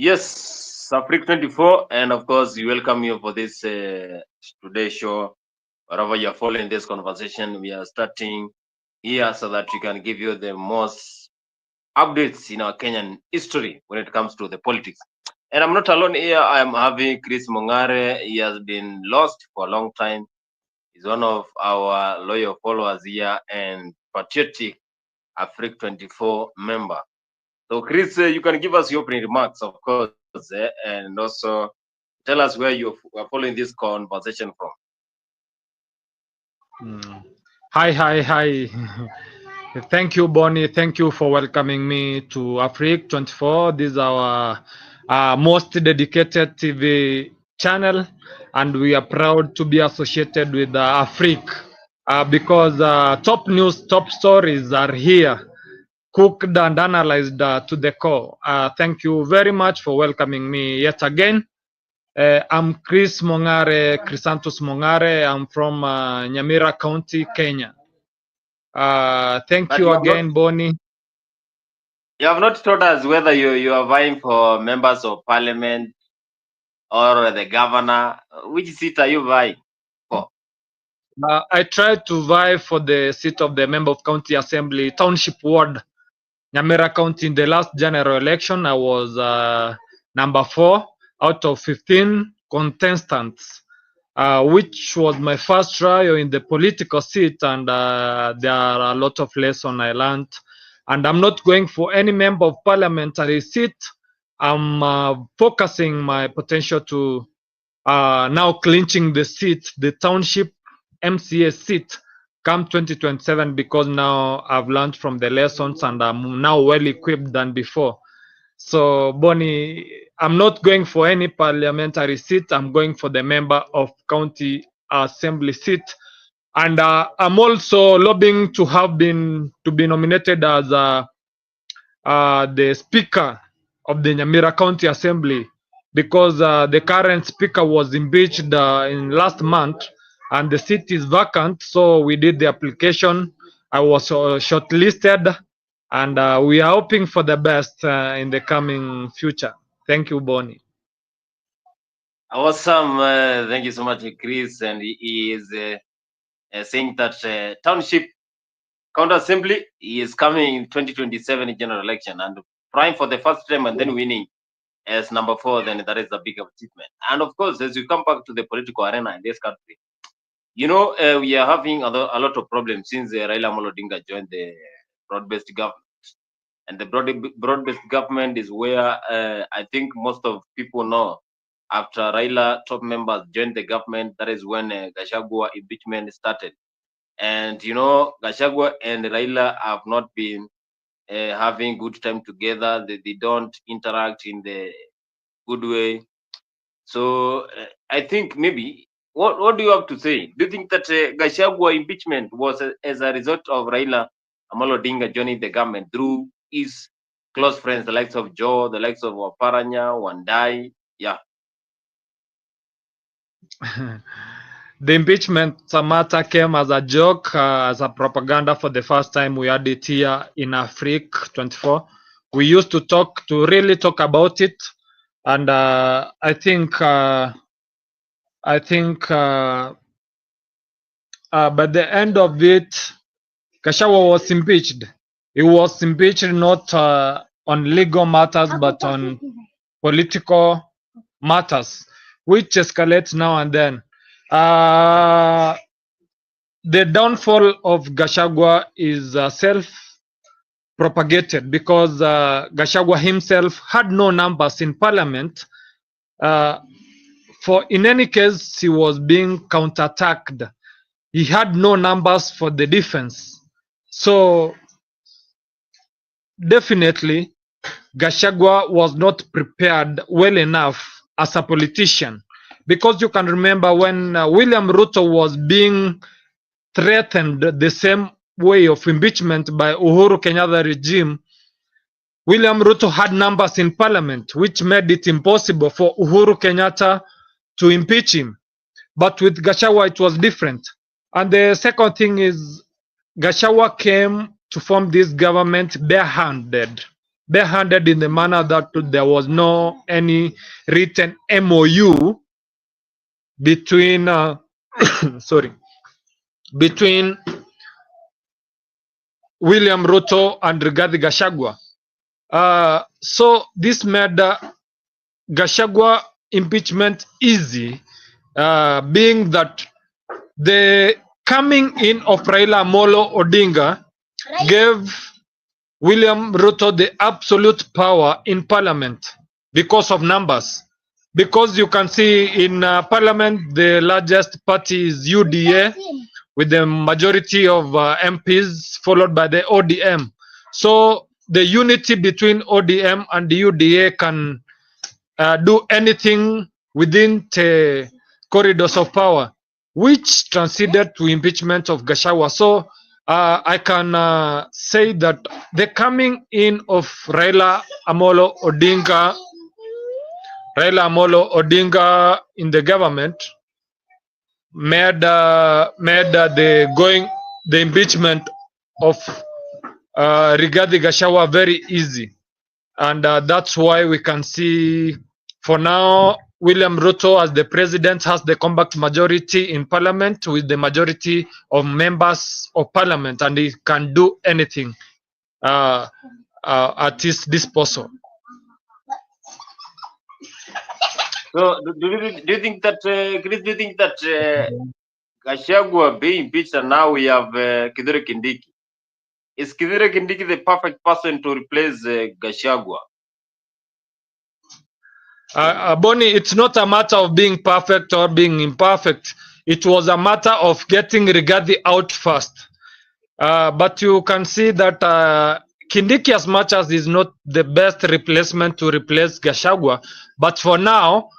Yes, Africa 24, and of course, we welcome you for this today's show. Wherever you're following this conversation, we are starting here so that we can give you the most updates in our Kenyan history when it comes to the politics. And I'm not alone here. I'm having Chris Mongare. He has been lost for a long time. He's one of our loyal followers here and patriotic Africa 24 member. So, Chris, you can give us your opening remarks, of course, and also tell us where you are following this conversation from. Hi. Thank you, Bonnie. Thank you for welcoming me to Africa 24. This is our most dedicated TV channel, and we are proud to be associated with Africa because top news, top stories are here, cooked and analyzed to the core. Thank you very much for welcoming me yet again. I'm Chris Santos Mongare. I'm from Nyamira County, Kenya. Thank you again, Bonnie. You have not told us whether you are vying for members of parliament or the governor. Which seat are you vying for? I tried to vie for the seat of the member of county assembly, township ward, Nyamira County. In the last general election, I was number 4 out of 15 contestants, which was my first trial in the political seat, and there are a lot of lessons I learned. And I'm not going for any member of parliamentary seat. I'm focusing my potential to now clinching the seat, the township MCA seat, come 2027, because now I've learned from the lessons and I'm now well equipped than before. So, Bonnie, I'm not going for any parliamentary seat. I'm going for the member of county assembly seat. And I'm also lobbying to be nominated as the speaker of the Nyamira County Assembly, because the current speaker was impeached in last month and the seat is vacant. So we did the application. I was shortlisted, and we are hoping for the best in the coming future. Thank you, Bonnie. Awesome. Thank you so much, Chris. And he is saying that township county assembly is coming in 2027 general election and trying for the first time and then winning as number 4. Then that is a big achievement. And of course, as we come back to the political arena in this country, we are having a lot of problems since Raila Amolo Odinga joined the broad-based government. And the broad-based government is where I think most of people know, after Raila top members joined the government, that is when Gachagua impeachment started. And Gachagua and Raila have not been having good time together. They don't interact in the good way. So I think maybe, what do you have to say? Do you think that Gachagua impeachment was as a result of Raila Amolo Odinga joining the government through his close friends, the likes of Joe, the likes of Waparanya, Wandai? Yeah. The impeachment matter came as a joke, as a propaganda for the first time. We had it here in Africa 24. We used to really talk about it, and I think by the end of it, Gachagua was impeached. He was impeached not on legal matters, but on political matters, which escalates now and then. The downfall of Gachagua is self-propagated, because Gachagua himself had no numbers in parliament. For in any case, he was being counterattacked. He had no numbers for the defense. So definitely Gachagua was not prepared well enough as a politician, because you can remember when William Ruto was being threatened the same way of impeachment by Uhuru Kenyatta regime. William Ruto had numbers in parliament which made it impossible for Uhuru Kenyatta to impeach him. But with Gachagua it was different. And the second thing is Gachagua came to form this government barehanded in the manner that there was no any written MOU between sorry, between William Ruto and Rigathi Gachagua. So this made Gachagua impeachment easy, being that the coming in of Raila Amolo Odinga gave William Ruto the absolute power in parliament because of numbers. Because you can see in parliament, the largest party is UDA with the majority of MPs, followed by the ODM. So the unity between ODM and the UDA can do anything within the corridors of power, which translated to impeachment of Gachagua. So I can say that the coming in of Raila Amolo Odinga in the government made the impeachment of Rigathi Gachagua very easy, and that's why we can see for now William Ruto as the president has the compact majority in parliament with the majority of members of parliament, and he can do anything at his disposal. So, do you think that, Chris, do you think that Gachagua being impeached and now we have Kithure Kindiki? Is Kithure Kindiki the perfect person to replace Gachagua? Bonnie, it's not a matter of being perfect or being imperfect. It was a matter of getting Rigathi out first. But you can see that Kindiki, as much as is not the best replacement to replace Gachagua, but for now,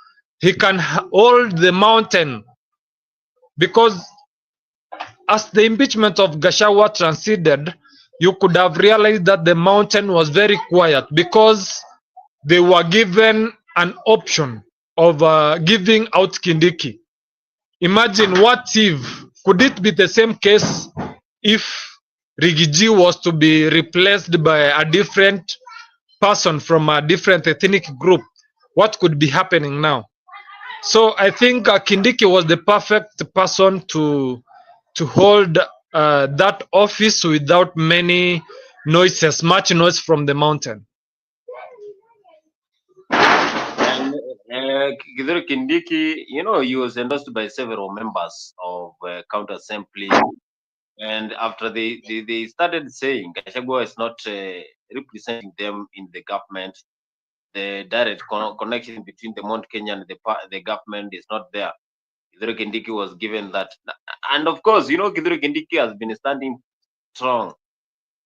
he can hold the mountain, because as the impeachment of Gachagua transited, you could have realized that the mountain was very quiet because they were given an option of giving out Kindiki. Imagine what if, could it be the same case if Rigiji was to be replaced by a different person from a different ethnic group? What could be happening now? So I think Kindiki was the perfect person to hold that office without many noises, much noise from the mountain. And Kithure Kindiki, you know, he was endorsed by several members of County Assembly, and after they started saying Gachagua is not representing them in the government, the direct connection between the Mount Kenya and the government is not there. Kithure Kindiki was given that, and of course, you know, Kithure Kindiki has been standing strong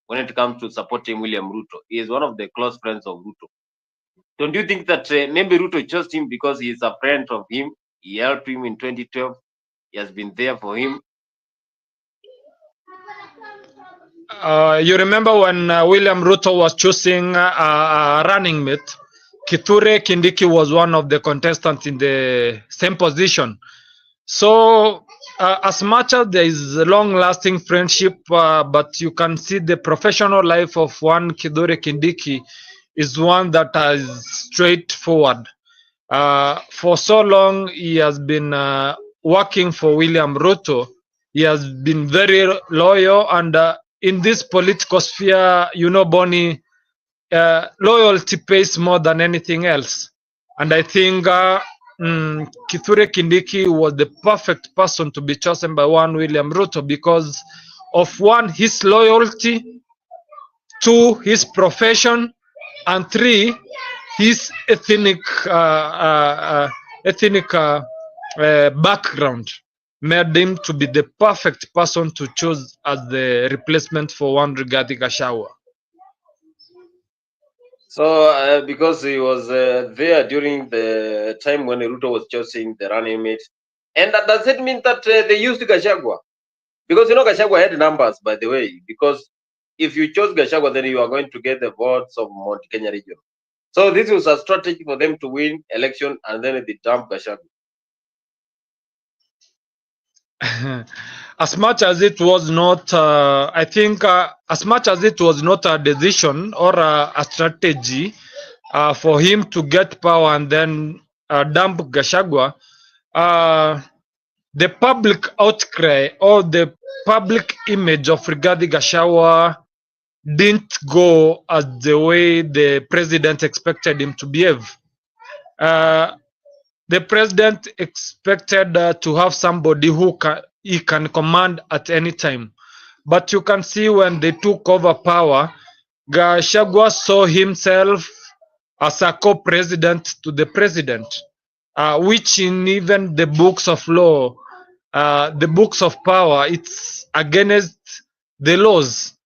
when it comes to supporting William Ruto. He is one of the close friends of Ruto. Don't you think that maybe Ruto chose him because he is a friend of him? He helped him in 2012. He has been there for him. You remember when William Ruto was choosing a running mate, Kithure Kindiki was one of the contestants in the same position. So as much as there is a long-lasting friendship, but you can see the professional life of one Kithure Kindiki is one that is straightforward. For so long, he has been working for William Ruto. He has been very loyal, and in this political sphere, you know, Bonnie, loyalty pays more than anything else. And I think Kithure Kindiki was the perfect person to be chosen by one William Ruto because of one, his loyalty, two, his profession, and three, his ethnic background. made him to be the perfect person to choose as the replacement for one Rigathi Gachagua. So, because he was there during the time when Ruto was choosing the running mate, and does it mean that they used Gachagua? Because Gachagua had numbers, by the way. Because if you chose Gachagua, then you are going to get the votes of Mount Kenya region. So this was a strategy for them to win election, and then they dump Gachagua. As much as it was not, I think, as much as it was not a decision or a strategy for him to get power and then dump Gachagua, the public outcry or the public image of Rigathi Gachagua didn't go as the way the president expected him to behave. The president expected to have somebody who he can command at any time. But you can see when they took over power, Gachagua saw himself as a co-president to the president, which in even the books of law, the books of power, it's against the laws.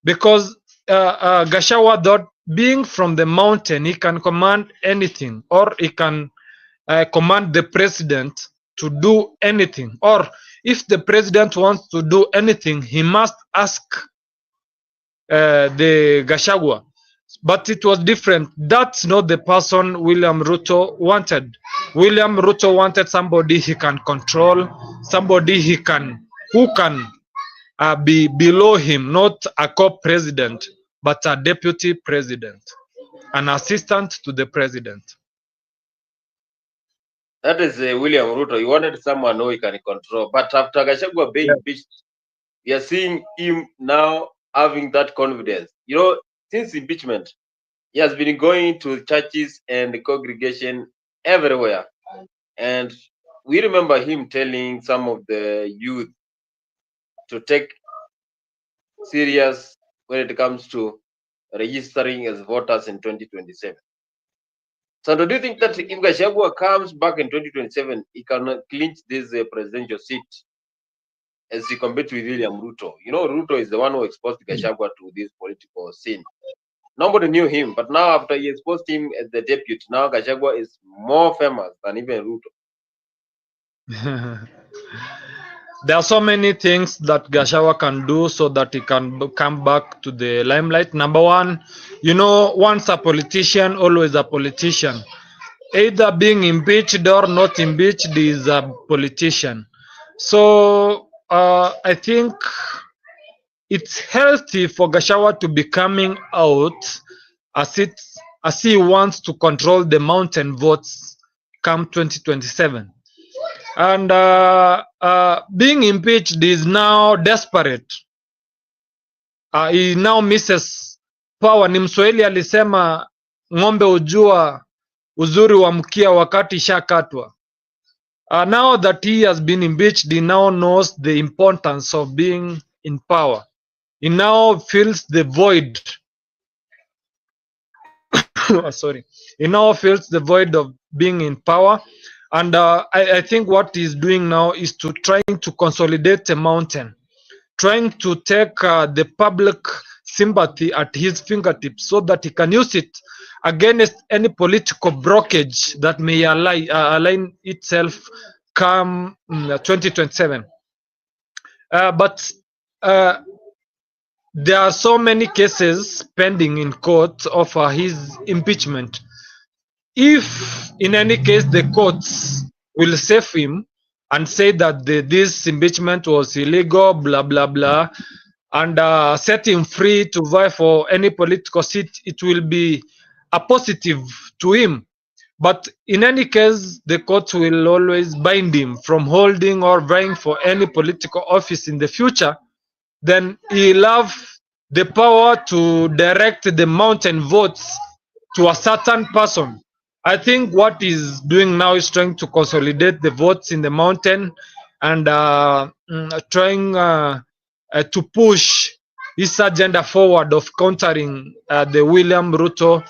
Because Gachagua thought being from the mountain, he can command anything, or he can command the president to do anything, or if the president wants to do anything, he must ask the Gachagua. But it was different. That's not the person William Ruto wanted. William Ruto wanted somebody he can control, somebody who can be below him, not a co-president, but a deputy president, an assistant to the president. That is William Ruto. He wanted someone who he can control. But after Gachagua being impeached, we are seeing him now having that confidence. Since impeachment, he has been going to churches and congregation everywhere. And we remember him telling some of the youth to take serious when it comes to registering as voters in 2027. So do you think that if Gachagua comes back in 2027, he can clinch this presidential seat as he competes with William Ruto? Ruto is the one who exposed Gachagua to this political scene. Nobody knew him, but now after he exposed him as the deputy, now Gachagua is more famous than even Ruto. There are so many things that Gachagua can do so that he can come back to the limelight. Number one, once a politician, always a politician. Either being impeached or not impeached is a politician. So I think it's healthy for Gachagua to be coming out as he wants to control the mountain votes come 2027. And being impeached is now desperate. He now misses power. Ni Mswahili alisema ng'ombe hujua uzuri wa mkia wakati shakatwa. Now that he has been impeached, he now knows the importance of being in power. He now feels the void. Sorry. He now feels the void of being in power. And I think what he's doing now is to trying to consolidate a mountain, trying to take the public sympathy at his fingertips so that he can use it against any political blockage that may align itself come 2027. But there are so many cases pending in court of his impeachment. If in any case the courts will save him and say that this impeachment was illegal, blah, blah, blah, and set him free to vie for any political seat, it will be a positive to him. But in any case, the court will always bind him from holding or vying for any political office in the future. Then he'll have the power to direct the mountain votes to a certain person. I think what he's doing now is trying to consolidate the votes in the mountain and trying to push his agenda forward of countering the William Ruto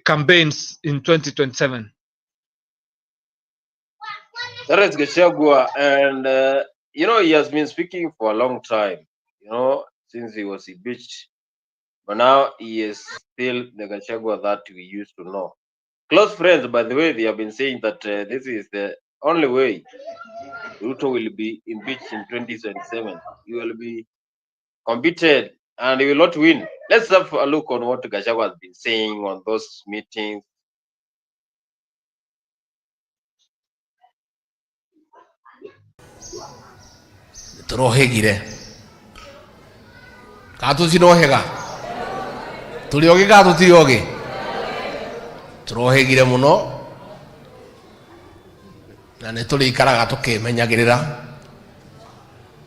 campaigns in 2027. That is Gachagua, and he has been speaking for a long time. Since he was impeached, but now he is still the Gachagua that we used to know. Close friends, by the way, they have been saying that this is the only way Ruto will be impeached in 2027. He will be competed and he will not win. Let's have a look on what Gachagua has been saying on those meetings. Turohegire katucirohega turi ogi ka tutiri ogi turohegire muno na nä tå rä ikaraga tå kä menyagä rä ra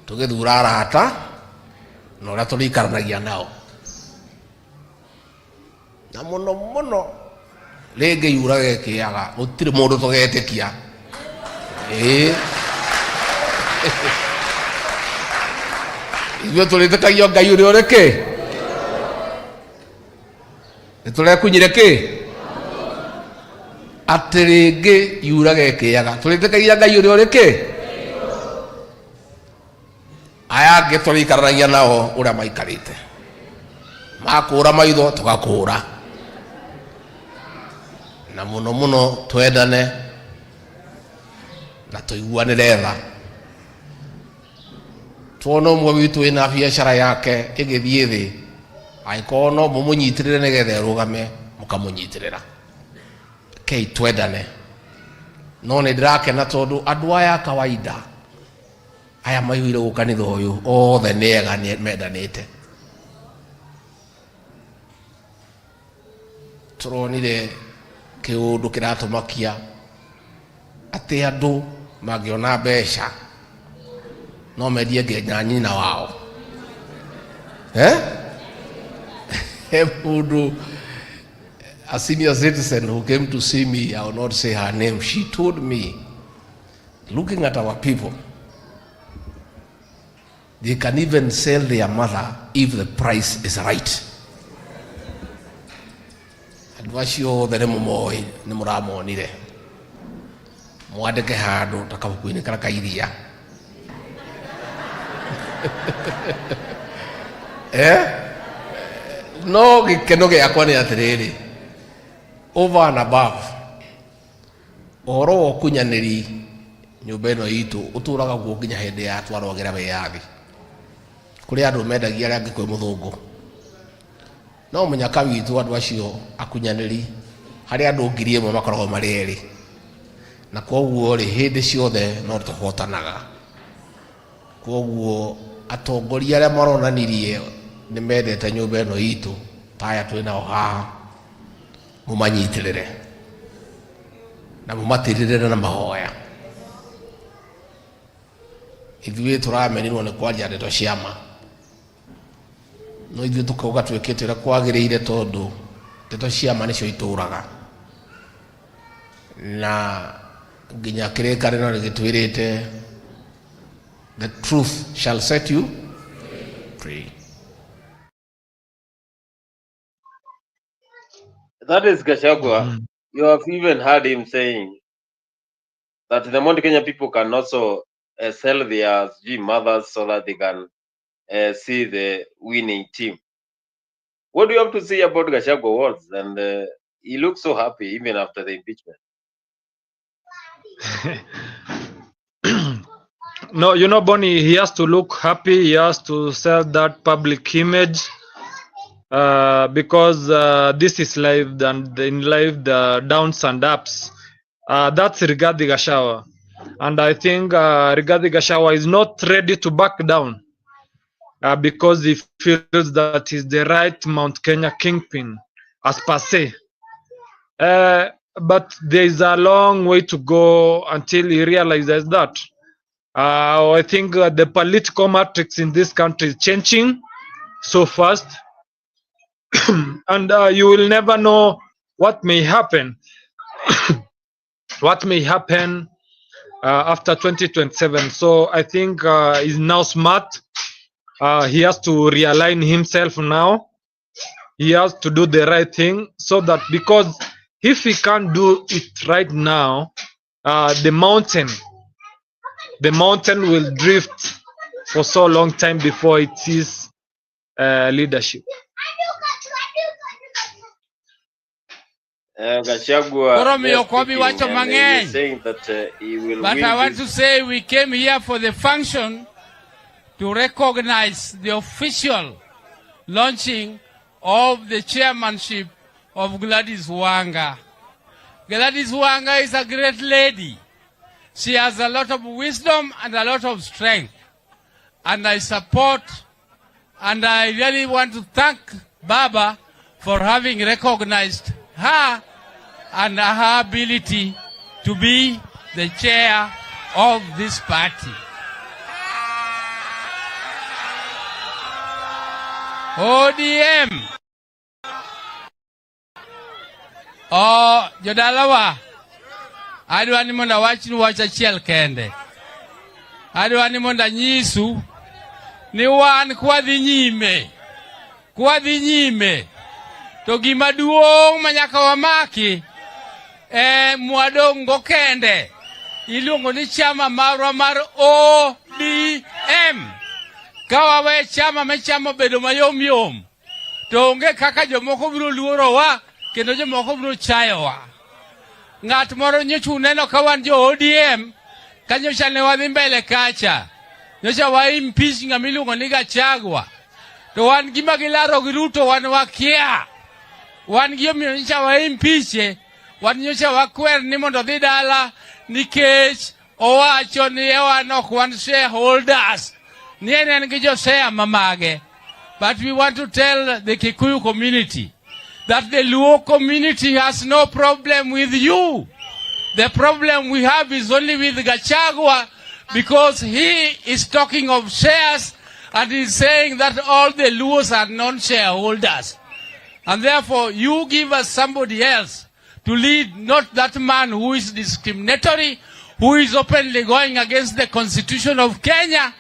tå gä thura arata na å rä a tå rä ikaranagia nao na må no må no rä ngä yura gekä aga gå tirä må ndå tå getä kia ithuä tå rä tä kagio ngai å rä å rä kä nä tå rekunyire kä atä rä ngä yura gekä aga tå rä tä kagia ngai å rä å rä kä aya angä tå rä ikaranagia nao å rä a maikarä te makå ra maitho tå gakå ra na må no må no twendane na tå iguanä re tha tuona mwe witå wä na biacara yake ä gä thiä thä angä korwo no må må nyitä rä re nä getha ä rå game må kamå nyitä rä ra kei twendane no nä ndä rakena tondå andå aya kawaida aya maihå ire gå kanitha å yå othe nä ega mendanä te tå ronire kä å ndå kä ratå makia atä andå mangä ona mbeca no mendie nginya nyina wao he mundu a senior citizen who came to see me, I will not say her name, she told me, looking at our people, they can even sell their mother if the price is right. Andũ acio othe nĩ mũmoĩ nĩ mũramonire mwandĩke handũ ta kabuku-inĩ karĩa ka iria no gĩkeno gĩakwa nĩ atĩrĩrĩ, over and above ũhoro wa ũkunyanĩri nyũmba ĩno itũ ũtũraga guo nginya hĩndĩ ya twarogera wĩyathi kũrĩ andũ mendagia arĩa angĩ kwĩ mũthũngũ no mũnyaka witũ andũ acio akunyanĩri harĩ andũ ngiri ĩmwe makoragwo marĩ erĩ na koguo rĩ hĩndĩ ciothe no tũhotanaga. Koguo atongoria arĩa maronanirie nĩ mendete nyũmba ĩno itũ ta aya twĩ nao haha mũmanyitĩrĩre na mũmatĩrĩre na mahoya. Ithuĩ tũramenirwo nĩ kwaria ndeto cia ma no ithuĩ tũkauga twĩkĩte ũrĩa kwagĩrĩire tondũ ndeto cia ma nĩcio itũraga na nginya kĩrĩkanĩro nĩgĩtwĩrĩte the truth shall set you free. That is Gachagua. You have even heard him saying that the Mount Kenya people can also sell their mothers so that they can see the winning team. What do you have to say about Gachagua words? And he looks so happy even after the impeachment. No, Bonnie, he has to look happy. He has to sell that public image because this is life, and in life the downs and ups. That's Rigathi Gachagua, and I think Rigathi Gachagua is not ready to back down because he feels that he's the right Mount Kenya kingpin as per se. But there is a long way to go until he realizes that. I think the political matrix in this country is changing so fast, and you will never know what may happen. What may happen after 2027. So I think he's now smart. He has to realign himself now. He has to do the right thing so that, because if he can't do it right now, the mountain the mountain will drift for so long time before it sees leadership. Gachagua is saying that he will but win I want this. to say we came here for the function to recognize the official launching of the chairmanship of Gladys Wanga. Gladys Wanga is a great lady. She has a lot of wisdom and a lot of strength. And I support, and I really want to thank Baba for having recognized her and her ability to be the chair of this party. ODM. Oh, Jodalawa. Adwani monda wachni wacha chiel kende. Adwani monda nyisu ni wan kwadhi nyime. Kwadhi nyime. To gima duong' manyaka wamaki mwadongo kende. Iluongo ni chama marwa mar ODM. Kawawe chama mechamo bedo mayom yom. To onge kaka jomoko biro luoro wa kendo jomoko biro chayo wa. Ng'at moro nyocha uneno ka wan jo ODM kanyocha ne wadhi mbele kacha. Nyocha wa impeach ng'ama iluongo ni Gachagua. To wan gima gilaro gi Ruto wan wakia. Wan gima nyocha wa impeach wan nyocha wakwer ni mondo dhi dala nikech owacho ni wan ok wan shareholders. Ni en gi jo share mamage. But we want to tell the Kikuyu community that the Luo community has no problem with you. The problem we have is only with Gachagua because he is talking of shares and he's saying that all the Luos are non-shareholders. And therefore, you give us somebody else to lead, not that man who is discriminatory, who is openly going against the Constitution of Kenya,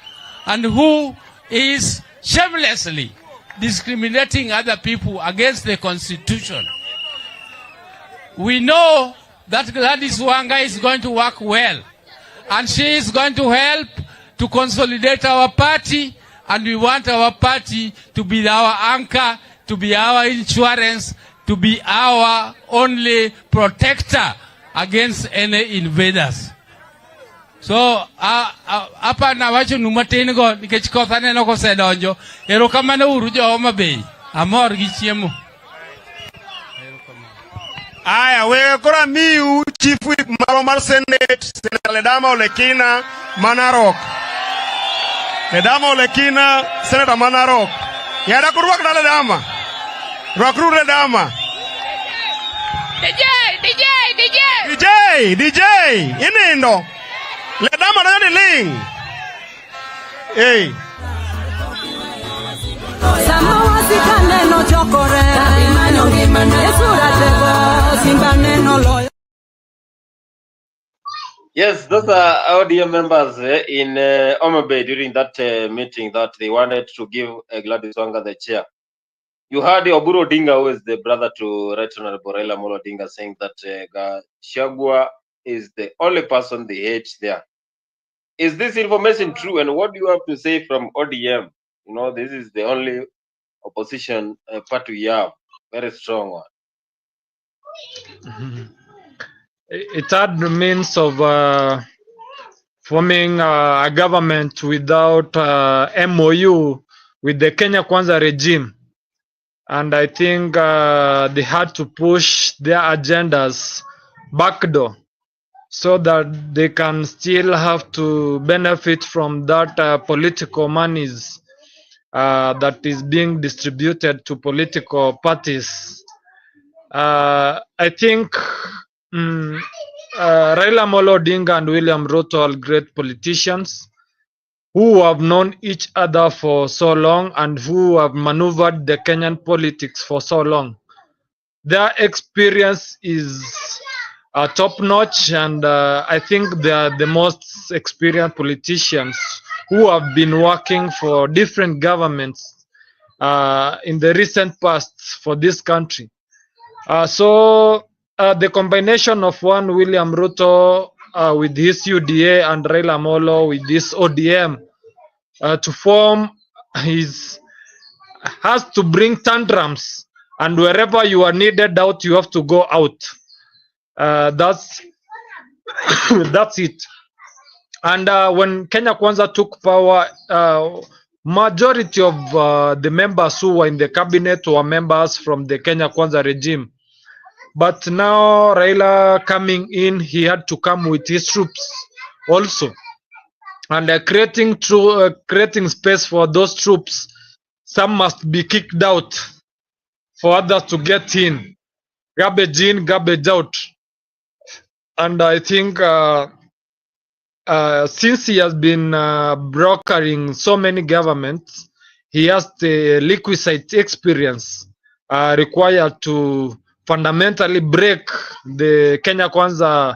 and who is shamelessly discriminating other people against the Constitution. We know that Gladys Wanga is going to work well, and she is going to help to consolidate our party, and we want our party to be our anchor, to be our insurance, to be our only protector against any invaders. So, apa na wacho numatin go, nikech koth aneno kosedonjo, erokamano uru jo Homa Bay, amor gi chiemo. Aya, we kora miu chief whip mar Senate, Senator Ledama Olekina, Manarok. Ledama Olekina, Senator Manarok. Yada kurwak na Ledama. Rwakru Ledama. DJ, inindo. Ledama na yoni ling. Hey. Yes, those are ODM members in Homa Bay during that meeting that they wanted to give Gladys Wanga the chair. You heard Oburu Odinga, who is the brother to Right Honorable Raila Amolo Odinga, saying that Gachagua is the only person they hate there. Is this information true? And what do you have to say from ODM? You know, this is the only opposition party we have, very strong one. It had the means of forming a government without MOU with the Kenya Kwanza regime. And I think they had to push their agendas backdoor so that they can still have to benefit from that political monies that is being distributed to political parties. I think Raila Amolo Odinga and William Ruto are great politicians who have known each other for so long and who have maneuvered the Kenyan politics for so long. Their experience is top-notch, and I think they are the most experienced politicians who have been working for different governments in the recent past for this country. So the combination of one William Ruto with his UDA and Raila Amolo with this ODM to form his has to bring tantrums, and wherever you are needed out, you have to go out. That's that's it. And when Kenya Kwanza took power, majority of the members who were in the cabinet were members from the Kenya Kwanza regime. But now Raila coming in, he had to come with his troops also, and creating space for those troops. Some must be kicked out for others to get in. Garbage in, garbage out. And I think since he has been brokering so many governments, he has the liquid experience required to fundamentally break the Kenya Kwanza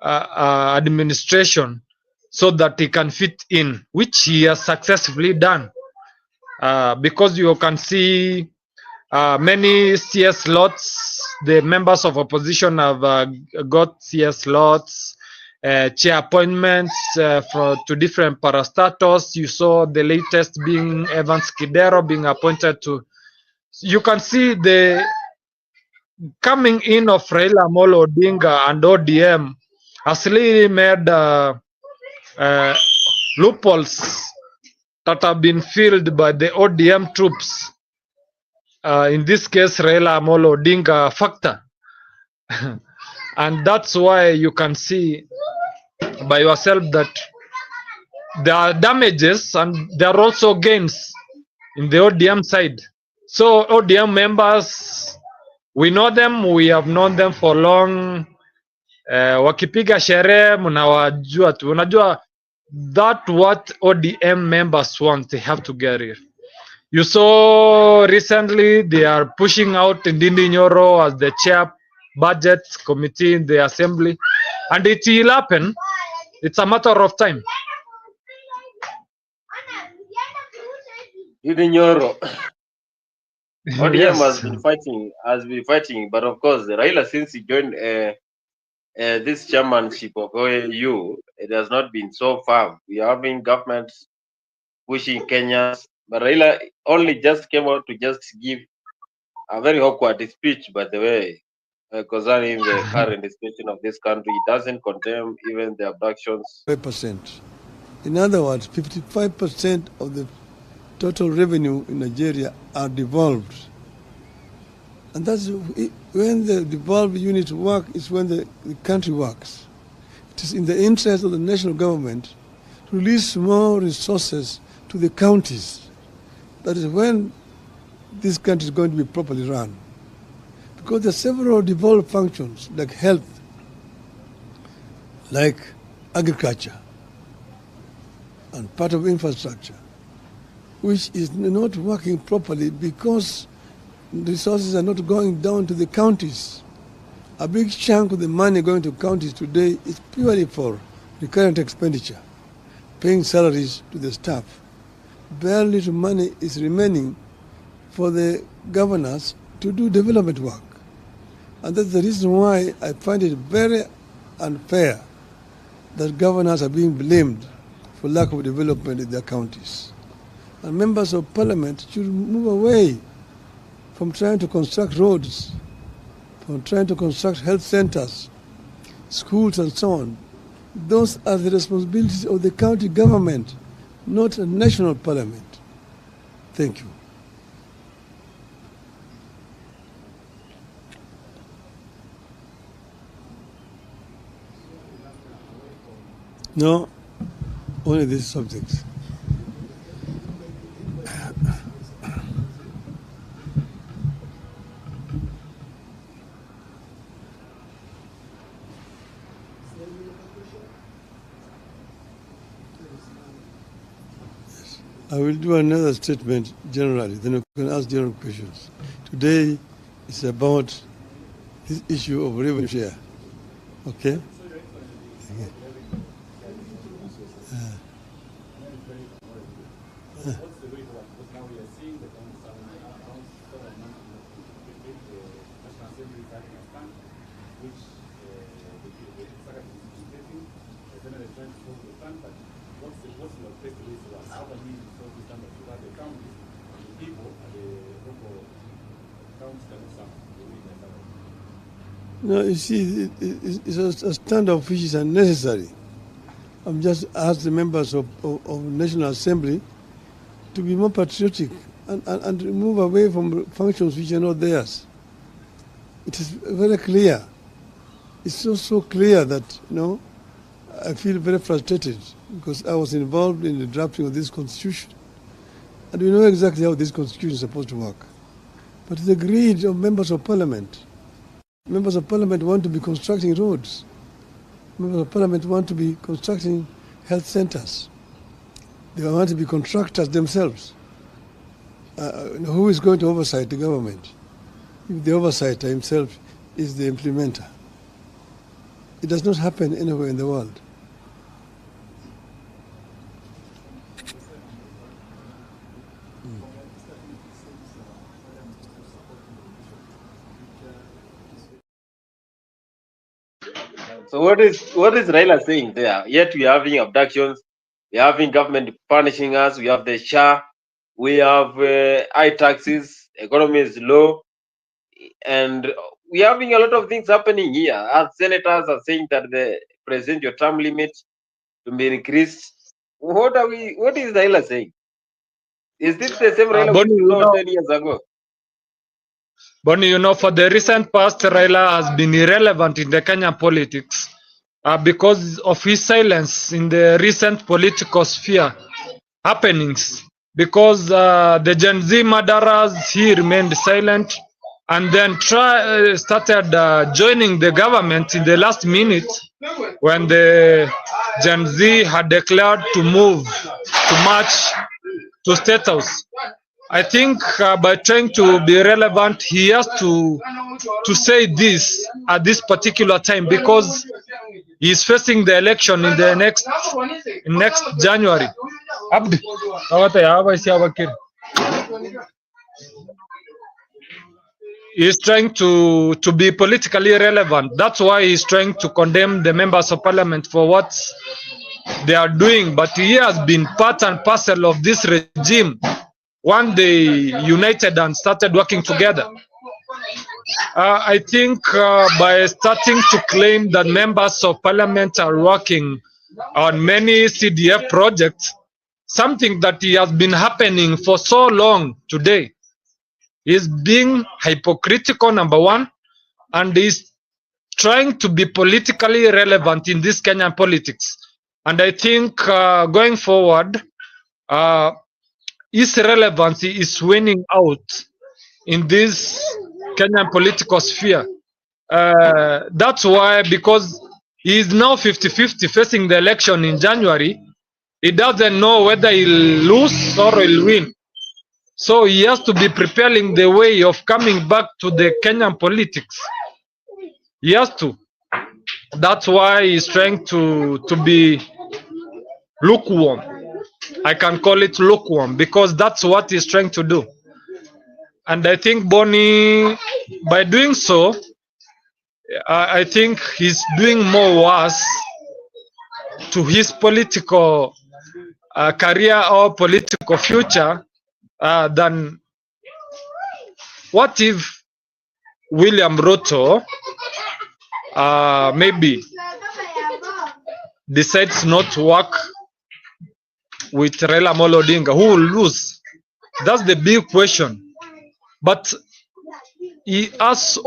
administration so that he can fit in, which he has successfully done. Because you can see many CS slots, the members of opposition have got CS slots, chair appointments to different parastatals. You saw the latest being Evans Kidero being appointed to. You can see the coming in of Raila Amolo Odinga and ODM has really made loopholes that have been filled by the ODM troops. In this case, Raila Amolo Odinga factor. And that's why you can see by yourself that there are damages and there are also gains in the ODM side. So ODM members, we know them, we have known them for long. Wakipiga sherehe mnawajua tu. Unajua that what ODM members want, they have to get it. You saw recently they are pushing out Ndindi Nyoro as the chair budget committee in the assembly, and it will happen. It's a matter of time. Ndindi Nyoro. ODM Yes. has been fighting, but of course, Raila, since he joined this chairmanship of OAU, it has not been so firm. We are having governments pushing Kenya, but Raila only just came out to just give a very awkward speech, by the way, concerning the current situation of this country. He doesn't condemn even the abductions. 5%. In other words, 55% of the total revenue in Nigeria are devolved. And that's when the devolved units work is when the country works. It is in the interest of the national government to release more resources to the counties. That is when this country is going to be properly run. Because there are several devolved functions like health, like agriculture, and part of infrastructure, which is not working properly because resources are not going down to the counties. A big chunk of the money going to counties today is purely for recurrent expenditure, paying salaries to the staff. Very little money is remaining for the governors to do development work. And that's the reason why I find it very unfair that governors are being blamed for lack of development in their counties. And members of parliament should move away from trying to construct roads, from trying to construct health centers, schools and so on. Those are the responsibilities of the county government, not a national parliament. Thank you. No, only these subjects. I will do another statement generally, then you can ask general questions. Today is about this issue of revenue share. Okay? No, you see, it's a standoff which is unnecessary. I'm just asked the members of National Assembly to be more patriotic and move away from functions which are not theirs. It is very clear. It's so clear that, I feel very frustrated because I was involved in the drafting of this constitution. And we know exactly how this constitution is supposed to work. But the greed of members of parliament. Members of parliament want to be constructing roads. Members of parliament want to be constructing health centers. They want to be contractors themselves. Who is going to oversight the government? If the oversighter himself is the implementer. It does not happen anywhere in the world. So what is Raila saying there? Yet we are having abductions, we are having government punishing us, we have the SHA, we have high taxes, economy is low, and we are having a lot of things happening here. As senators are saying that the presidential term limit to be increased. What is Raila saying? Is this the same Raila Bonnie, we saw 10 years ago? Bonnie, for the recent past, Raila has been irrelevant in the Kenyan politics because of his silence in the recent political sphere happenings. Because the Gen Z murderers, he remained silent and then started joining the government in the last minute when the Gen Z had declared to march to State House. I think by trying to be relevant, he has to say this at this particular time because he's facing the election in the next January. Abdi, he's trying to be politically relevant. That's why he's trying to condemn the members of parliament for what they are doing. But he has been part and parcel of this regime when they united and started working together. I think by starting to claim that members of parliament are working on many CDF projects, something that has been happening for so long today, is being hypocritical, number one, and is trying to be politically relevant in this Kenyan politics. And I think going forward, his relevancy is winning out in this Kenyan political sphere. That's why, because he is now 50-50 facing the election in January, he doesn't know whether he'll lose or he'll win. So he has to be preparing the way of coming back to the Kenyan politics. He has to. That's why he's trying to be lukewarm. I can call it lukewarm because that's what he's trying to do. And I think Bonnie, by doing so, I think he's doing more worse to his political career or political future than what if William Ruto maybe decides not to work with Raila Amolo Odinga. Who will lose? That's the big question. But he has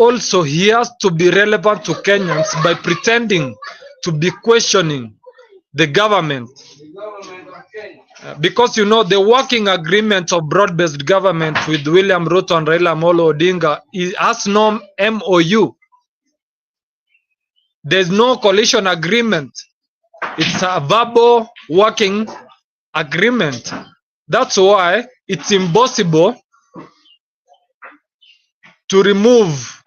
to be relevant to Kenyans by pretending to be questioning the government. Because the working agreement of broad-based government with William Ruto and Raila Amolo Odinga has no MOU. There's no coalition agreement. It's a verbal working agreement. That's why it's impossible to remove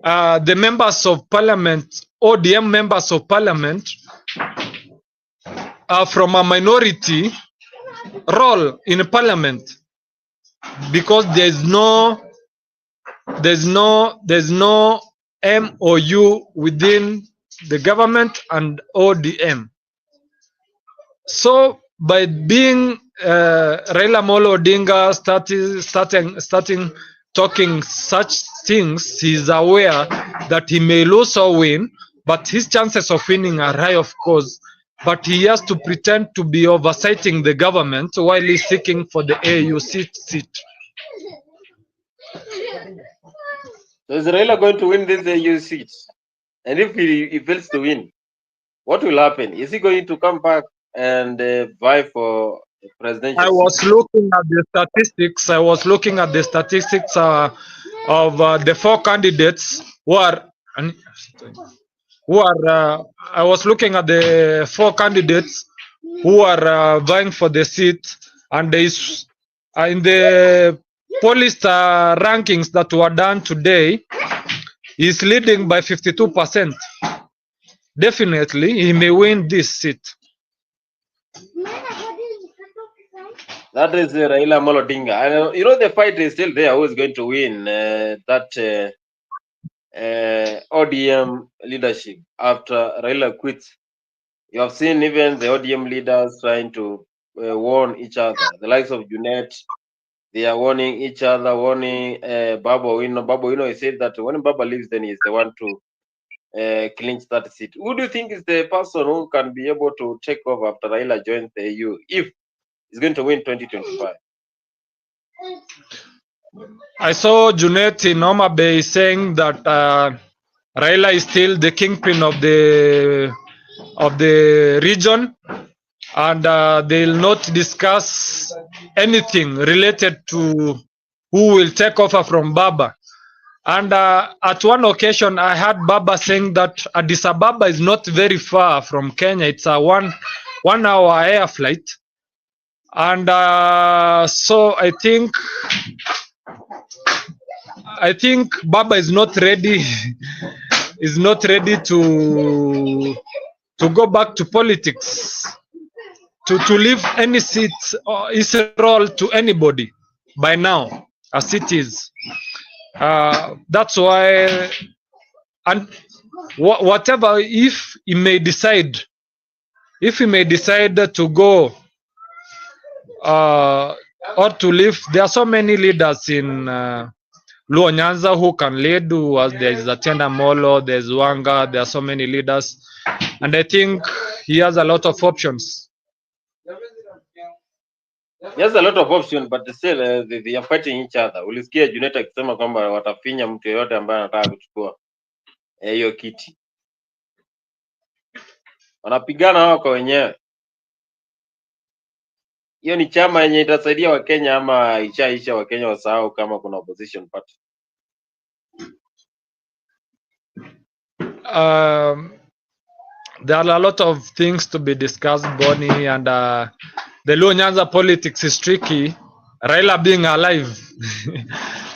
the members of parliament, ODM members of parliament, from a minority role in parliament, because there's no MOU within the government and ODM. So by being Raila Amolo Odinga starting talking such things, he's aware that he may lose or win, but his chances of winning are high, of course. But he has to pretend to be oversighting the government while he's seeking for the AU seat. So is Raila going to win this AU seat? And if he fails to win, what will happen? Is he going to come back and vie for presidential I was seat? looking at the statistics. Of the four candidates who are. I was looking at the four candidates who are vying for the seat, and there is in the pollist rankings that were done today, is leading by 52%. Definitely, he may win this seat. That is Raila Amolo Odinga. You know the fight is still there. Who is going to win that ODM leadership after Raila quits? You have seen even the ODM leaders trying to warn each other. The likes of Junet, they are warning each other, warning Baba Wino. Baba Wino said that when Baba leaves, then he's the one to clinch that seat. Who do you think is the person who can be able to take over after Raila joins the AU if he's going to win 2025? I saw Junet in Homa Bay saying that Raila is still the kingpin of the region, and they'll not discuss anything related to who will take over from Baba. And at one occasion, I heard Baba saying that Addis Ababa is not very far from Kenya. It's a one hour air flight. And so I think Baba is not ready to go back to politics, to leave any seat or his role to anybody by now, as it is. That's why, and whatever, if he may decide to go or to leave, there are so many leaders in Luo Nyanza who can lead. There's Atienda Molo, there's Wanga, there are so many leaders, and I think he has a lot of options. He has a lot of options, but still they are fighting each other. Ulisikia Junet akisema kwamba watafinya mtu yeyote ambaye anataka kuchukua hiyo kiti. Wanapigana wao kwa wenyewe. Hiyo ni chama yenye itasaidia Wakenya ama ishaisha Wakenya wasahau kama kuna opposition party? There are a lot of things to be discussed, Bonnie, and the Luo Nyanza politics is tricky. Raila being alive.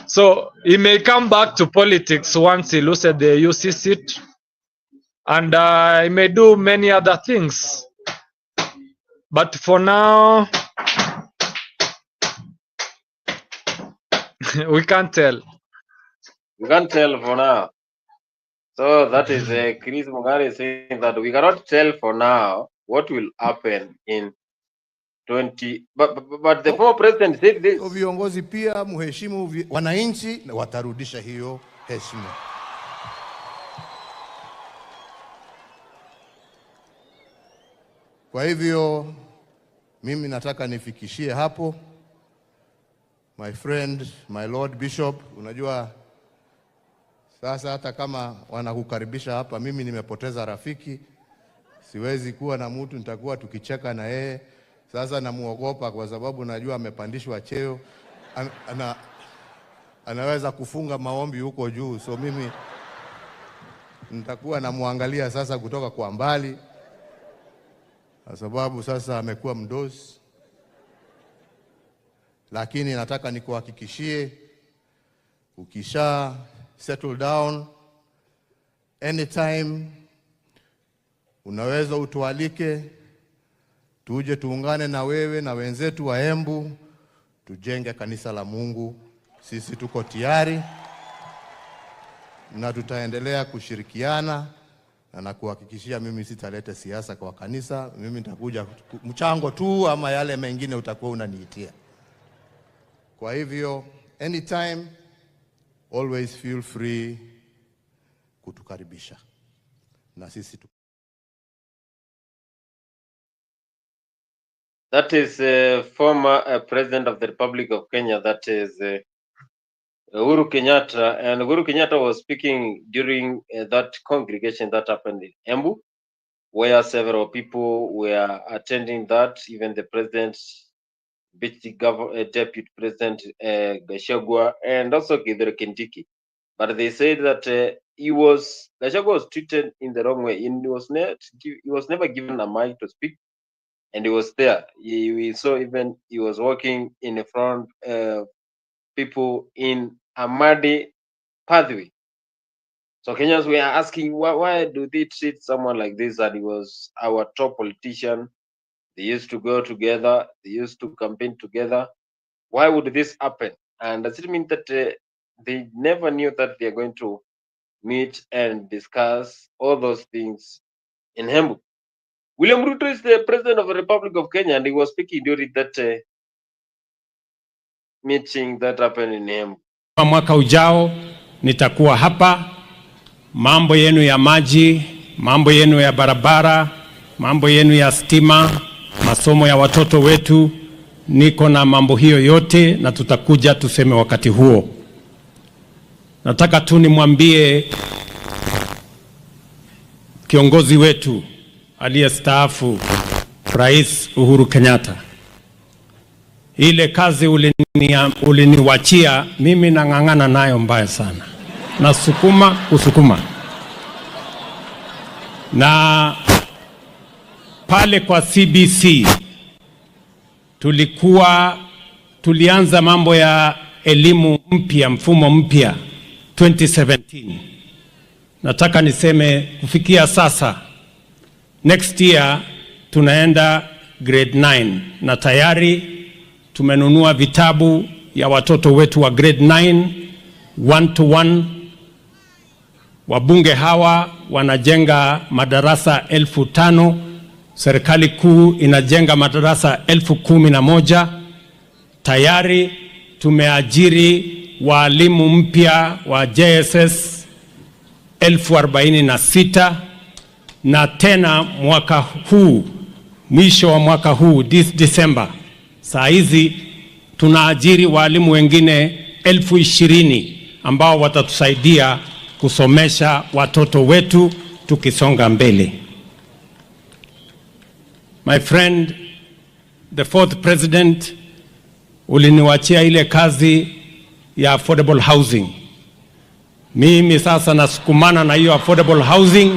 So he may come back to politics once he loses the UC seat, and he may do many other things. But for now, we can't tell. We can't tell for now. So that is Chris Mugari saying that we cannot tell for now what will happen in 20. But the former president said this. Viongozi pia muheshimu wananchi na watarudisha hiyo heshima. Kwa hivyo mimi nataka nifikishie hapo. My friend, my Lord Bishop, unajua sasa hata kama wanakukaribisha hapa, mimi nimepoteza rafiki. Siwezi kuwa na mtu nitakuwa tukicheka na yeye. Sasa namuogopa kwa sababu najua amepandishwa cheo. Anaweza kufunga maombi huko juu. So mimi nitakuwa namuangalia sasa kutoka kwa mbali, kwa sababu sasa amekuwa mdosi. Lakini nataka nikuhakikishie, ukisha settle down, anytime unaweza utualike, tuje tuungane na wewe na wenzetu wa Embu, tujenge kanisa la Mungu. Sisi tuko tayari, na tutaendelea kushirikiana na kuhakikishia mimi sitaleta siasa kwa kanisa. Mimi nitakuja mchango tu ama yale mengine utakuwa unaniitia. Kwa hivyo anytime, always feel free kutukaribisha na sisi tu. That is former President of the Republic of Kenya, that is Uhuru Kenyatta. And Uhuru Kenyatta was speaking during that congregation that happened in Embu, where several people were attending that, even the President, Deputy President Gachagua, and also Rigathi Gachagua. But they said that Gachagua was treated in the wrong way. He was never given a mic to speak. And he was there. We saw even he was walking in front of people in a muddy pathway. So Kenyans were asking, why do they treat someone like this? And he was our top politician. They used to go together. They used to campaign together. Why would this happen? And does it mean that they never knew that they are going to meet and discuss all those things in Embu? William Ruto is the President of the Republic of Kenya, and he was speaking during that meeting that happened in Embu. Mwaka ujao nitakuwa hapa. Mambo yenu ya maji, mambo yenu ya barabara, mambo yenu ya stima, masomo ya watoto wetu, niko na mambo hiyo yote na tutakuja tuseme wakati huo. Nataka tu nimwambie kiongozi wetu aliyestaafu Rais Uhuru Kenyatta, ile kazi uliniwachia mimi nang'ang'ana nayo mbaya sana, kusukuma na pale kwa CBC tulianza mambo ya elimu mpya, mfumo mpya 2017. Nataka niseme kufikia sasa, next year tunaenda grade 9 na tayari tumenunua vitabu ya watoto wetu wa grade 9 1-to-1. Wabunge hawa wanajenga madarasa 5,000. Serikali kuu inajenga madarasa 11,000. Tayari tumeajiri walimu mpya wa JSS 46,000. Na tena mwaka huu, mwisho wa mwaka huu, this December, saa hizi tunaajiri walimu wengine 20,000 ambao watatusaidia kusomesha watoto wetu tukisonga mbele. My friend, the fourth president, uliniwachia ile kazi ya affordable housing. Mimi sasa nasukumana na hiyo affordable housing.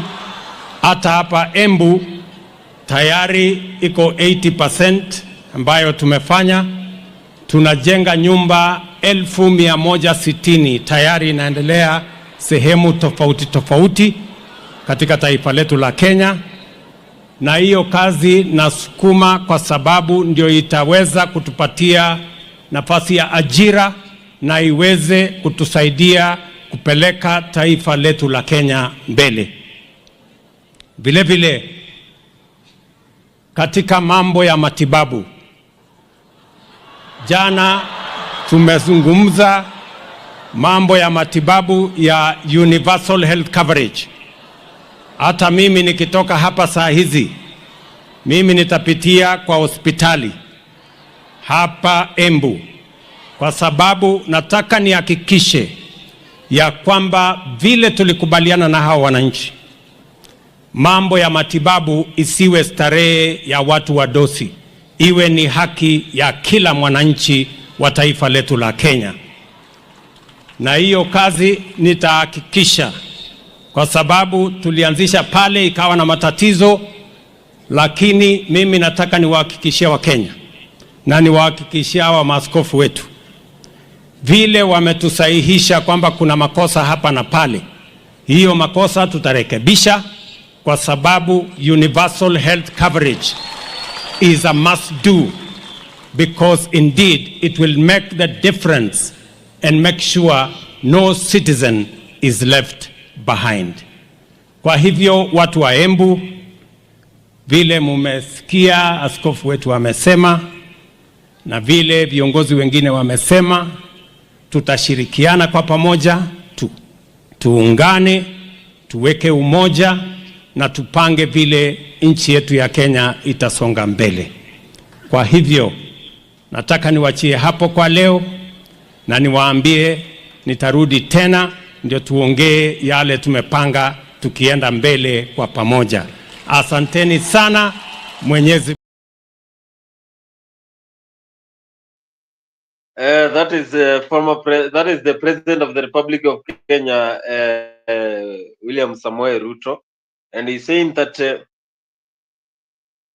Hata hapa Embu tayari iko 80% ambayo tumefanya. Tunajenga nyumba 1,160 tayari, inaendelea sehemu tofauti tofauti katika taifa letu la Kenya. Na hiyo kazi nasukuma kwa sababu ndio itaweza kutupatia nafasi ya ajira na iweze kutusaidia kupeleka taifa letu la Kenya mbele. Vile vile katika mambo ya matibabu, jana tumezungumza mambo ya matibabu ya universal health coverage. Hata mimi nikitoka hapa saa hizi, mimi nitapitia kwa hospitali hapa Embu, kwa sababu nataka nihakikishe ya kwamba vile tulikubaliana na hao wananchi, mambo ya matibabu isiwe starehe ya watu wadosi, iwe ni haki ya kila mwananchi wa taifa letu la Kenya. Na hiyo kazi nitahakikisha, kwa sababu tulianzisha pale ikawa na matatizo, lakini mimi nataka niwahakikishie wa Kenya na niwahakikishie wa maaskofu wetu, vile wametusahihisha kwamba kuna makosa hapa na pale, hiyo makosa tutarekebisha, kwa sababu universal health coverage is a must do, because indeed it will make the difference and make sure no citizen is left behind. Kwa hivyo watu wa Embu, vile mumesikia askofu wetu amesema na vile viongozi wengine wamesema, tutashirikiana kwa pamoja, tuungane, tuweke umoja na tupange vile nchi yetu ya Kenya itasonga mbele. Kwa hivyo nataka niwachie hapo kwa leo na niwaambie nitarudi tena ndio tuongee yale tumepanga tukienda mbele kwa pamoja. Asanteni sana. Mwenyezi That is the President of the Republic of Kenya, William Samoei Ruto, and he's saying that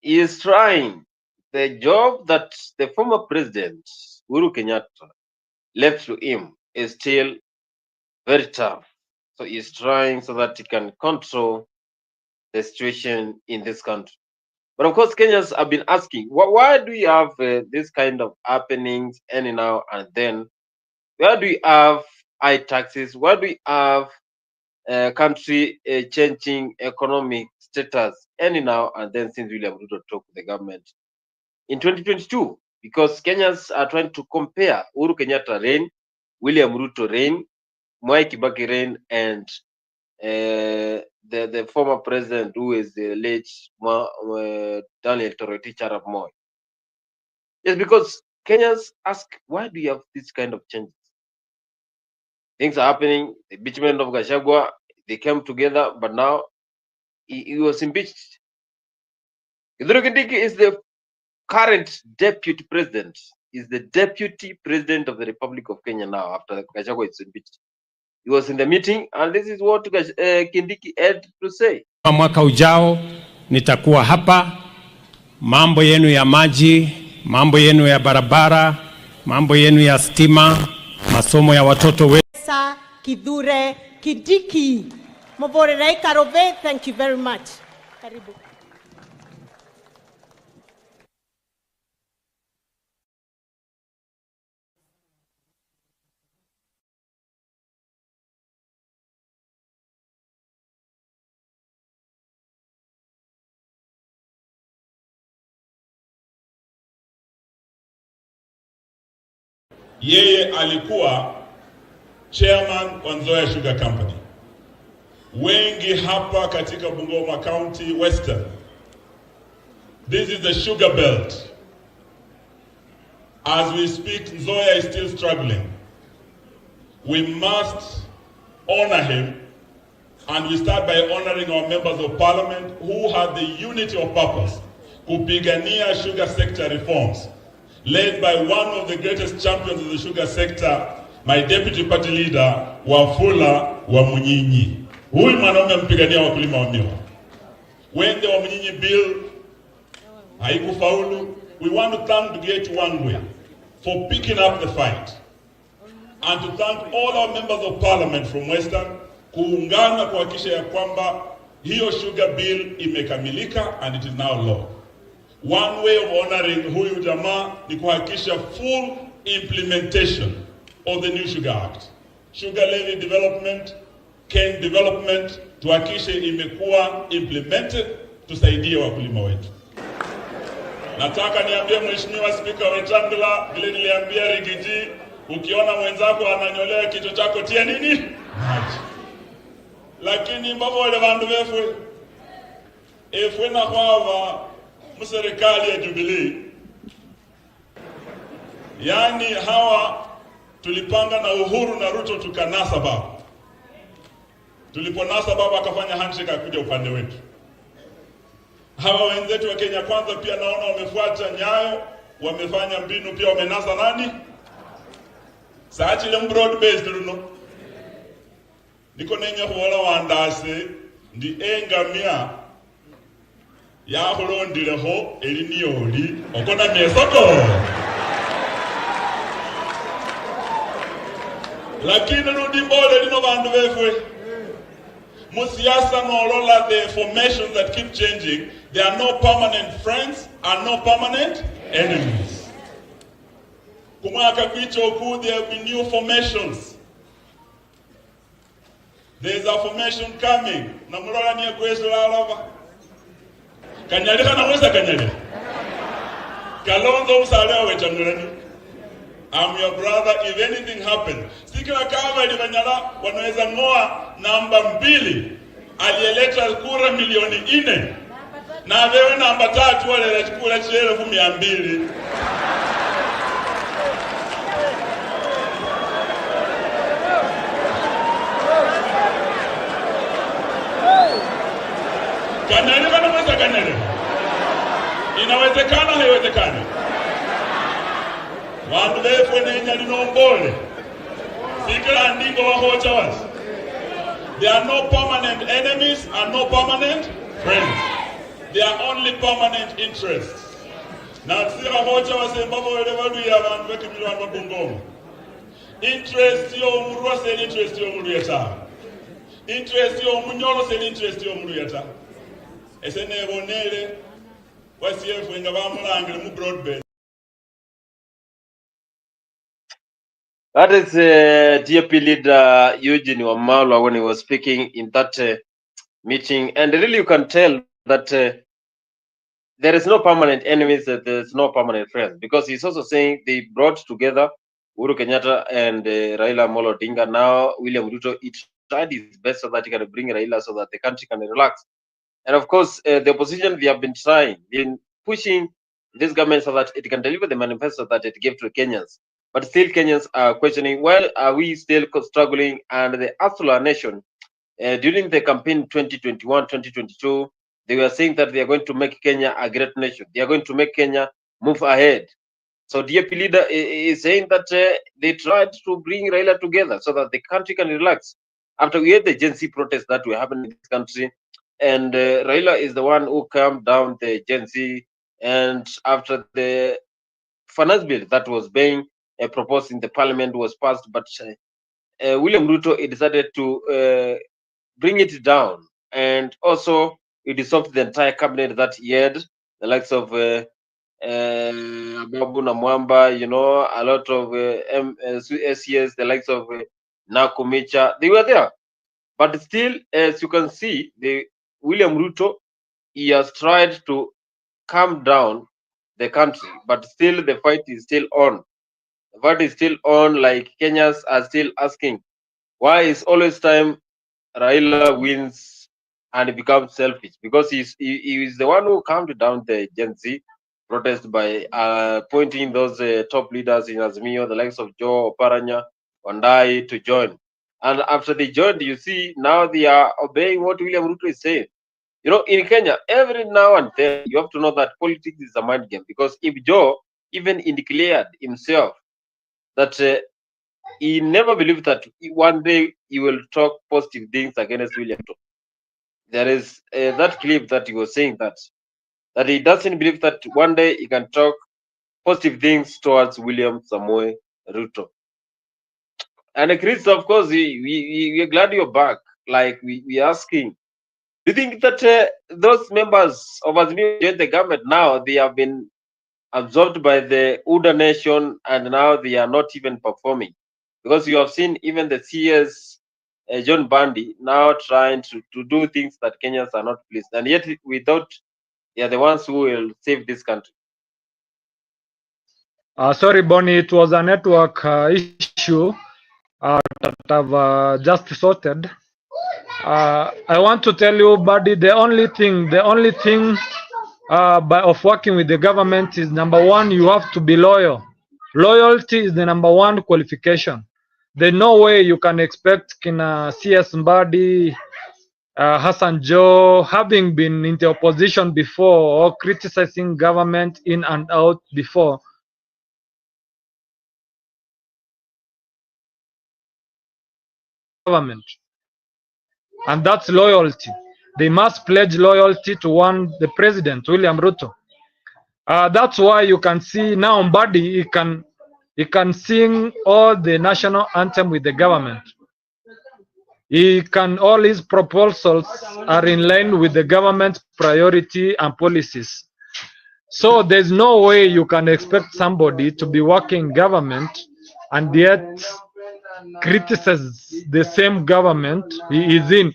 he is trying the job that the former President Uhuru Kenyatta left to him is still very tough. So he's trying so that he can control the situation in this country. But of course, Kenyans have been asking, why do we have this kind of happenings any now and then? Where do we have high taxes? Why do we have country changing economic status any now and then since William Ruto took the government in 2022? Because Kenyans are trying to compare Uhuru Kenyatta reign, William Ruto reign, Mwai Kibaki reign, and the former president who is the late Daniel Toroitich Arap Moi. Yes, because Kenyans ask, why do you have this kind of changes? Things are happening. The impeachment of Gachagua, they came together, but now he was impeached. Rigathi Gachagua is the current deputy president. Is the deputy president of the Republic of Kenya now after Gachagua is impeached. He was in the meeting, and this is what Kindiki had to say. Mwaka ujao nitakuwa hapa, mambo yenu ya maji, mambo yenu ya barabara, mambo yenu ya stima, masomo ya watoto wetu. Kithure Kindiki Moborerei Karove, thank you very much. Karibu. Yeye alikuwa chairman wa Nzoia Sugar Company. Wengi hapa katika Bungoma County Western, this is the sugar belt. As we speak, Nzoia is still struggling. We must honor him, and we start by honoring our members of parliament who had the unity of purpose kupigania sugar sector reforms, led by one of the greatest champions of the sugar sector, my deputy party leader, Wafula Wamunyinyi. Huyu mwanaume mpigania wakulima wa miwa. When the Wamunyinyi bill haikufaulu, we want to thank the great Wangwe for picking up the fight, and to thank all our members of parliament from Western kuungana kuhakikisha ya kwamba hiyo sugar bill imekamilika and it is now law. One way of honoring huyu jamaa ni kuhakikisha full implementation of the new Sugar Act. Sugar levy development, cane development, tuhakikishe imekuwa implemented, tusaidie wakulima wetu. Nataka niambie Mheshimiwa Speaker Wetangula, vile niliambia Rigiji, ukiona mwenzako ananyolea kichwa chako tia nini? Maji. Lakini mbabo wale bandu befwe, efwe na kwava serikali ya Jubilee, yani hawa tulipanga na Uhuru na Ruto tukanasa baba. Tuliponasa baba akafanya handshake akuja upande wetu. Hawa wenzetu wa Kenya Kwanza pia naona wamefuata nyayo, wamefanya mbinu pia wamenasa nani? Saachi le broad based runo. Niko nenya kuwala waandase ndi engamia ya hulondileho elinioli okona miesoko. Lakini rudimbole lino bandu befwe. Musiasa no lola the formations that keep changing. There are no permanent friends and no permanent enemies. Kumwaka kwicho oku, there will be new formations. There's a formation coming. Namulala niya kwesu lalava. Kanyalika na mwesa kanyalika. Kalonzo usalewa wechamulani. I'm your brother if anything happens. Sikila kama ilivanyala wanaweza ngoa namba 2. Alieleta kura milioni 4. Na wewe namba 3 wale kura 1200. Kanyalika na mwesa kanyalika. Inawezekana haiwezekani. Wandu befu nenya linombole. Sikila ndingo wahocha wasi. There are no permanent enemies and no permanent friends. There are only permanent interests. Na sira hocha wasi mbabo wele wadu ya wandu weki milu wandu bungomu. Interest yo umurua se interest yo umuru yata. Interest yo umunyolo se interest yo umuru yata. Ese nebonele wasi yefu inga wamulangile mu broadband. That is DAP leader Eugene Wamalwa when he was speaking in that meeting. And really you can tell that there is no permanent enemies, that there is no permanent friends. Because he's also saying they brought together Uhuru Kenyatta and Raila Amolo Odinga. Now William Ruto, he tried his best so that he can bring Raila so that the country can relax. And of course, the opposition, they have been trying, been pushing this government so that it can deliver the manifesto that it gave to Kenyans. But still Kenyans are questioning, why are we still struggling? And the Asula nation, during the campaign 2021-2022, they were saying that they are going to make Kenya a great nation. They are going to make Kenya move ahead. So DAP leader is saying that they tried to bring Raila together so that the country can relax. After we had the Gen Z protests that were happening in this country, and Raila is the one who calmed down the Gen Z. And after the finance bill that was being proposed in the parliament was passed, but William Ruto decided to bring it down, and also he dissolved the entire cabinet that he had, the likes of Babu Namwamba, you know, a lot of SES, the likes of Nakumicha, they were there. But still, as you can see, the William Ruto, he has tried to calm down the country, but still the fight is still on. The fight is still on, like Kenyans are still asking, why is always time Raila wins and he becomes selfish? Because he is the one who calmed down the Gen Z protest by appointing those top leaders in Azimio, the likes of Joe Oparanya, Wandai, to join. And after they joined, you see, now they are obeying what William Ruto is saying. You know, in Kenya, every now and then, you have to know that politics is a mind game. Because if Joe even declared himself that he never believed that one day he will talk positive things against William Ruto. There is that clip that he was saying that he doesn't believe that one day he can talk positive things towards William Samoei Ruto. And Chris, of course, we are glad you're back. Like we asking, do you think that those members of Azimio joined the government now, they have been absorbed by the Uda nation and now they are not even performing? Because you have seen even the CS John Bandi now trying to do things that Kenyans are not pleased. And yet we thought they are the ones who will save this country. Sorry, Bonnie, it was a network issue that I've just sorted. I want to tell you, buddy, the only thing of working with the government is, number one, you have to be loyal. Loyalty is the number one qualification. There's no way you can expect CS Mbadi, Hassan Joe, having been in the opposition before or criticizing government in and out before, government. And that's loyalty. They must pledge loyalty to the president, William Ruto. That's why you can see now Mbadi, he can sing all the national anthem with the government. All his proposals are in line with the government's priority and policies. So there's no way you can expect somebody to be working government and yet criticize the same government he is in.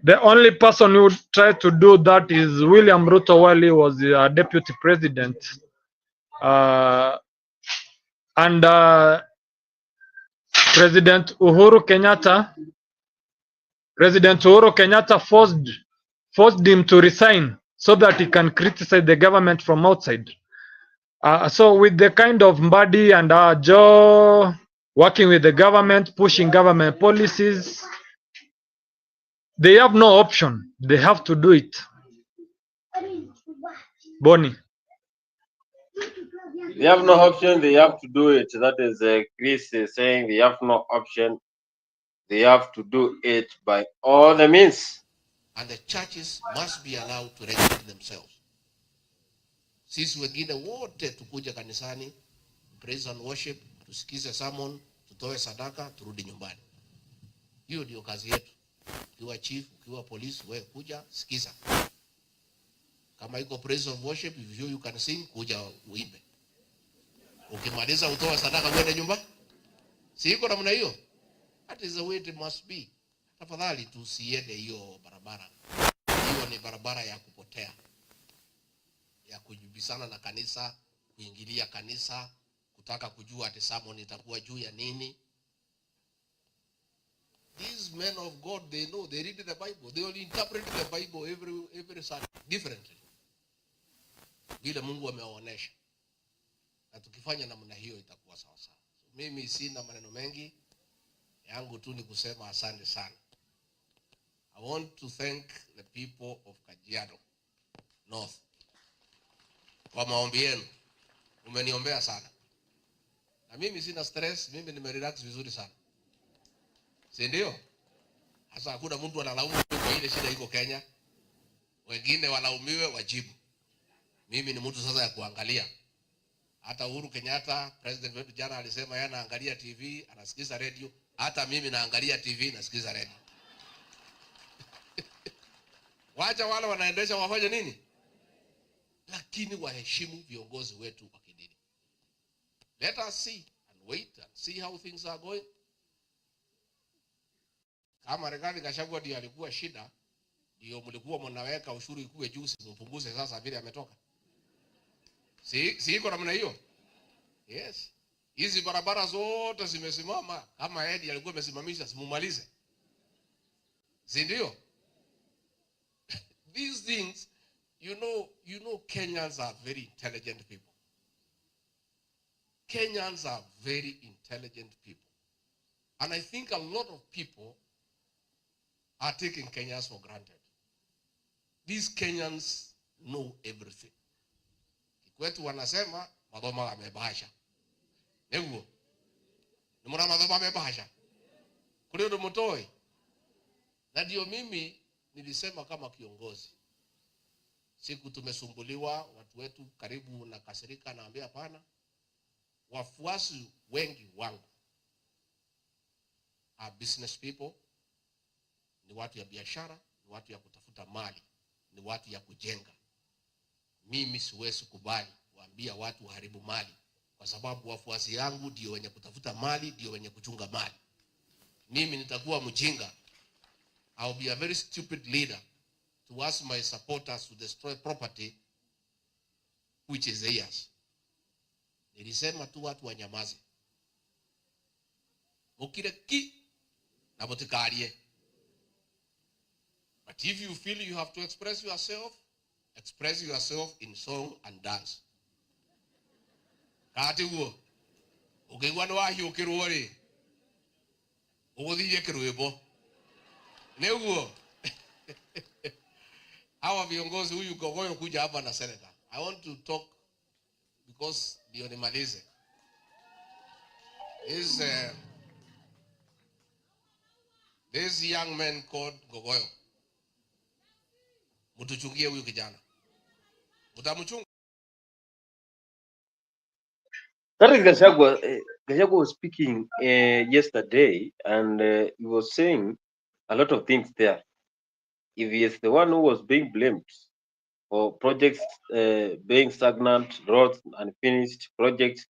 The only person who tried to do that is William Ruto while he was deputy president. And President Uhuru Kenyatta forced him to resign so that he can criticize the government from outside. So with the kind of Mbadi and Joe working with the government, pushing government policies, they have no option. They have to do it. Bonnie. They have no option. They have to do it. That is Chris saying they have no option. They have to do it by all the means. And the churches must be allowed to regulate themselves. Sisi wengine wote tukuja kanisani, praise and worship, tusikize sermon, tutoe sadaka, turudi nyumbani. Hiyo ndio kazi yetu. Ukiwa chief, ukiwa police, wewe kuja sikiza. Kama iko praise and worship, if you can sing, kuja uimbe. Ukimaliza utoe sadaka uende nyumbani. Si iko namna hiyo? That is the way it must be. Tafadhali tusiende hiyo barabara. Hiyo ni barabara ya kupotea, ya kujibisana na kanisa, kuingilia kanisa, kutaka kujua ati sermon itakuwa juu ya nini. These men of God, they know, they read the Bible, they only interpret the Bible every Sunday differently. Vile Mungu amewaonesha. Na tukifanya namna hiyo itakuwa sawa sawa. So, mimi sina maneno mengi, yangu tu ni kusema asante sana. I want to thank the people of Kajiado North kwa maombi yenu. Umeniombea sana. Na mimi sina stress, mimi nimerelax vizuri sana. Si ndio? Hasa hakuna mtu analaumu kwa ile shida iko Kenya. Wengine walaumiwe wajibu. Mimi ni mtu sasa ya kuangalia. Hata Uhuru Kenyatta, president wetu, jana alisema yeye anaangalia TV, anasikiza radio. Hata mimi naangalia TV, nasikiza radio. Wacha wale wanaendesha wafanye nini? Lakini waheshimu viongozi wetu wa kidini. Let us see and wait and see how things are going. Kama Rigathi Gachagua ndio alikuwa shida, ndio mlikuwa mnaweka ushuru ikuwe juu, mpunguze sasa vile ametoka. Si iko namna hiyo? Yes. Hizi barabara zote zimesimama, kama Edi alikuwa amesimamisha, simumalize. Si ndio? These things, you know Kenyans are very intelligent people. Kenyans are very intelligent people. And I think a lot of people are taking Kenyans for granted. These Kenyans know everything. Kwetu wanasema madoma amebasha. Neguo. Nimona madoma amebasha. Kule ndo mtoi. Na ndio mimi nilisema kama kiongozi. Siku tumesumbuliwa, watu wetu karibu na kasirika, naambia hapana. Wafuasi wengi wangu are business people, ni watu ya biashara, ni watu ya kutafuta mali, ni watu ya kujenga. Mimi siwezi kubali kuambia watu haribu mali, kwa sababu wafuasi yangu ndio wenye kutafuta mali, ndio wenye kuchunga mali. Mimi nitakuwa mjinga. I'll be a very stupid leader to ask my supporters to destroy property which is theirs. Nilisema tu watu wanyamaze. Mukire ki na mutikarie. But if you feel you have to express yourself in song and dance. Kati huo. Ukigwa no wahi ukirwo ri. Uguthie kirwimbo. Neugo. Hawa viongozi huyu Gogoyo kuja hapa na senator. I want to talk because ndio nimalize. This young man called Gogoyo. Mutuchungie huyu kijana. Mutamuchunga. That is Gachagua. Gachagua was speaking yesterday, and he was saying a lot of things there. If he is the one who was being blamed for projects being stagnant, roads unfinished, projects,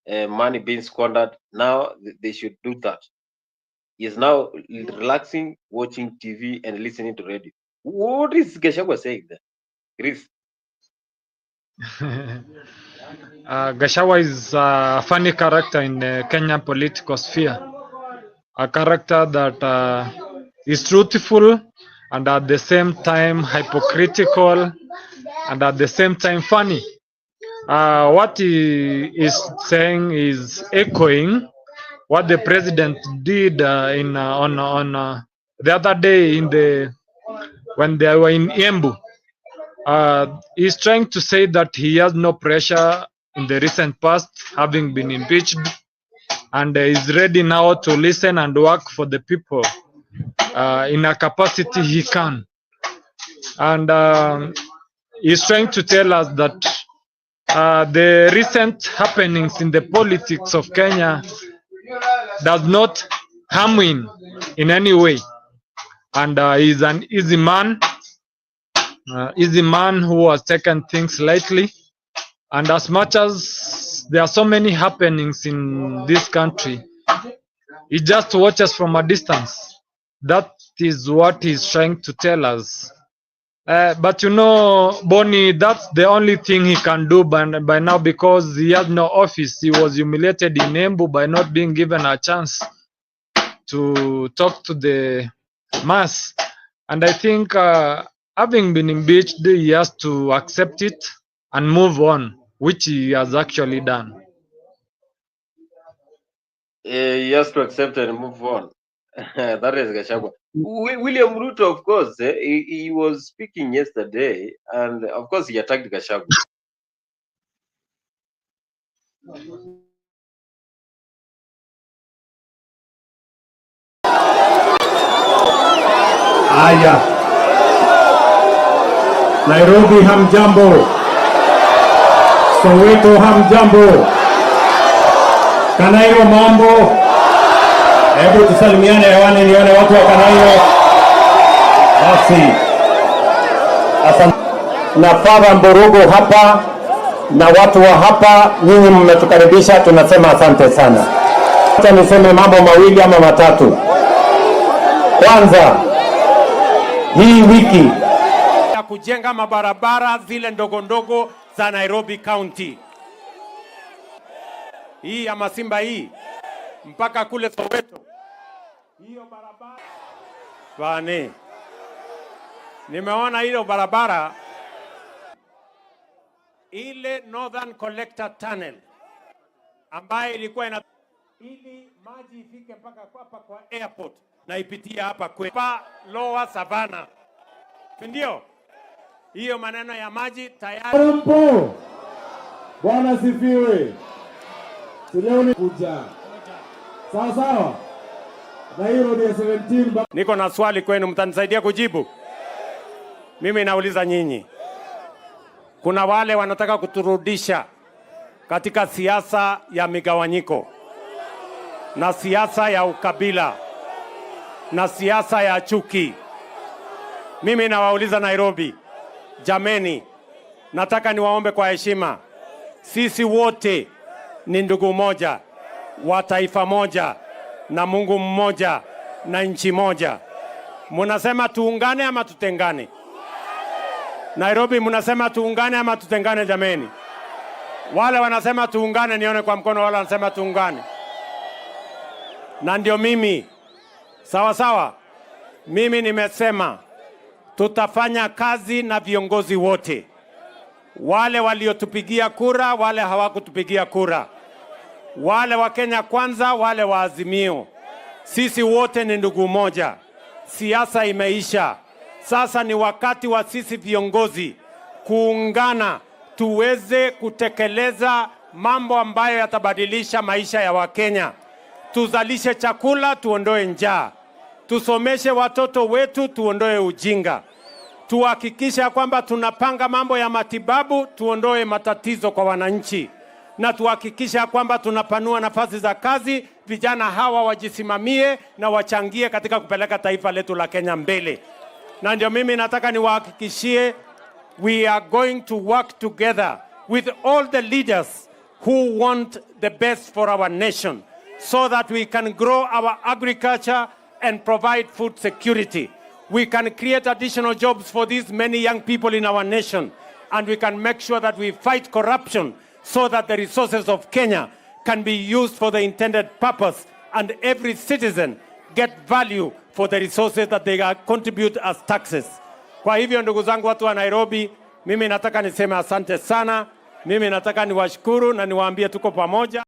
money being squandered, now they should do that. He is now relaxing, watching TV and listening to radio. What is Gachagua saying there? Chris? Gachagua is a funny character in the Kenyan political sphere. A character that is truthful and at the same time hypocritical and at the same time funny. What he is saying is echoing what the president did on the other day when they were in Embu. He's trying to say that he has no pressure in the recent past, having been impeached, and is ready now to listen and work for the people in a capacity he can. And he's trying to tell us that the recent happenings in the politics of Kenya does not harm him in any way. And he's an easy man who has taken things lightly. And as much as there are so many happenings in this country, he just watches from a distance. That is what he's trying to tell us. But you know, Bonnie, that's the only thing he can do by now, because he has no office. He was humiliated in Embu by not being given a chance to talk to the mass. And I think having been impeached, he has to accept it and move on, which he has actually done. He has to accept and move on. That is Gachagua. William Ruto, of course, he was speaking yesterday, and of course he attacked Gachagua. Haya, Nairobi hamjambo, Soweto hamjambo, Kanairo mambo. Hebu tusalimiane hewani nione watu wa Kanairo. Basi, asante. Na Father Mburugu hapa na watu wa hapa, nyinyi mmetukaribisha, tunasema asante sana. Acha niseme mambo mawili ama matatu. Kwanza, hii wiki ya kujenga mabarabara zile ndogo ndogo za Nairobi County, hii ya Masimba hii mpaka kule Soweto, hiyo barabara bani, nimeona hiyo barabara ile Northern Collector Tunnel ambayo ilikuwa ili maji ifike mpaka hapa kwa airport na ipitia hapa kwa Lower Savannah. Ndio hiyo maneno ya maji tayari. Bwana sifiwe. Leo ni kuja. Sawa sawa. Na hiyo road ya 17. Niko na swali kwenu, mtanisaidia kujibu? Mimi nauliza nyinyi. Kuna wale wanataka kuturudisha katika siasa ya migawanyiko na siasa ya ukabila na siasa ya chuki. Mimi nawauliza Nairobi, jameni, nataka niwaombe kwa heshima. Sisi wote ni ndugu moja, wa taifa moja, na Mungu mmoja, na nchi moja. Munasema tuungane ama tutengane? Nairobi, munasema tuungane ama tutengane jameni? Wale wanasema tuungane nione kwa mkono, wale wanasema tuungane. Na ndio mimi, sawa sawa, mimi nimesema tutafanya kazi na viongozi wote, wale waliotupigia kura, wale hawakutupigia kura, wale wa Kenya Kwanza, wale wa Azimio. Sisi wote ni ndugu moja. Siasa imeisha. Sasa ni wakati wa sisi viongozi kuungana, tuweze kutekeleza mambo ambayo yatabadilisha maisha ya Wakenya. Tuzalishe chakula, tuondoe njaa. Tusomeshe watoto wetu, tuondoe ujinga. Tuhakikisha kwamba tunapanga mambo ya matibabu, tuondoe matatizo kwa wananchi. Na tuhakikisha kwamba tunapanua nafasi za kazi, vijana hawa wajisimamie na wachangie katika kupeleka taifa letu la Kenya mbele. Na ndio mimi nataka niwahakikishie, we are going to work together with all the leaders who want the best for our nation. so that we can grow our agriculture and provide food security. We can create additional jobs for these many young people in our nation, and we can make sure that we fight corruption so that the resources of Kenya can be used for the intended purpose, and every citizen get value for the resources that they contribute as taxes. Kwa hivyo ndugu zangu watu wa Nairobi, mimi nataka niseme asante sana. Mimi nataka niwashukuru na niwaambie tuko pamoja.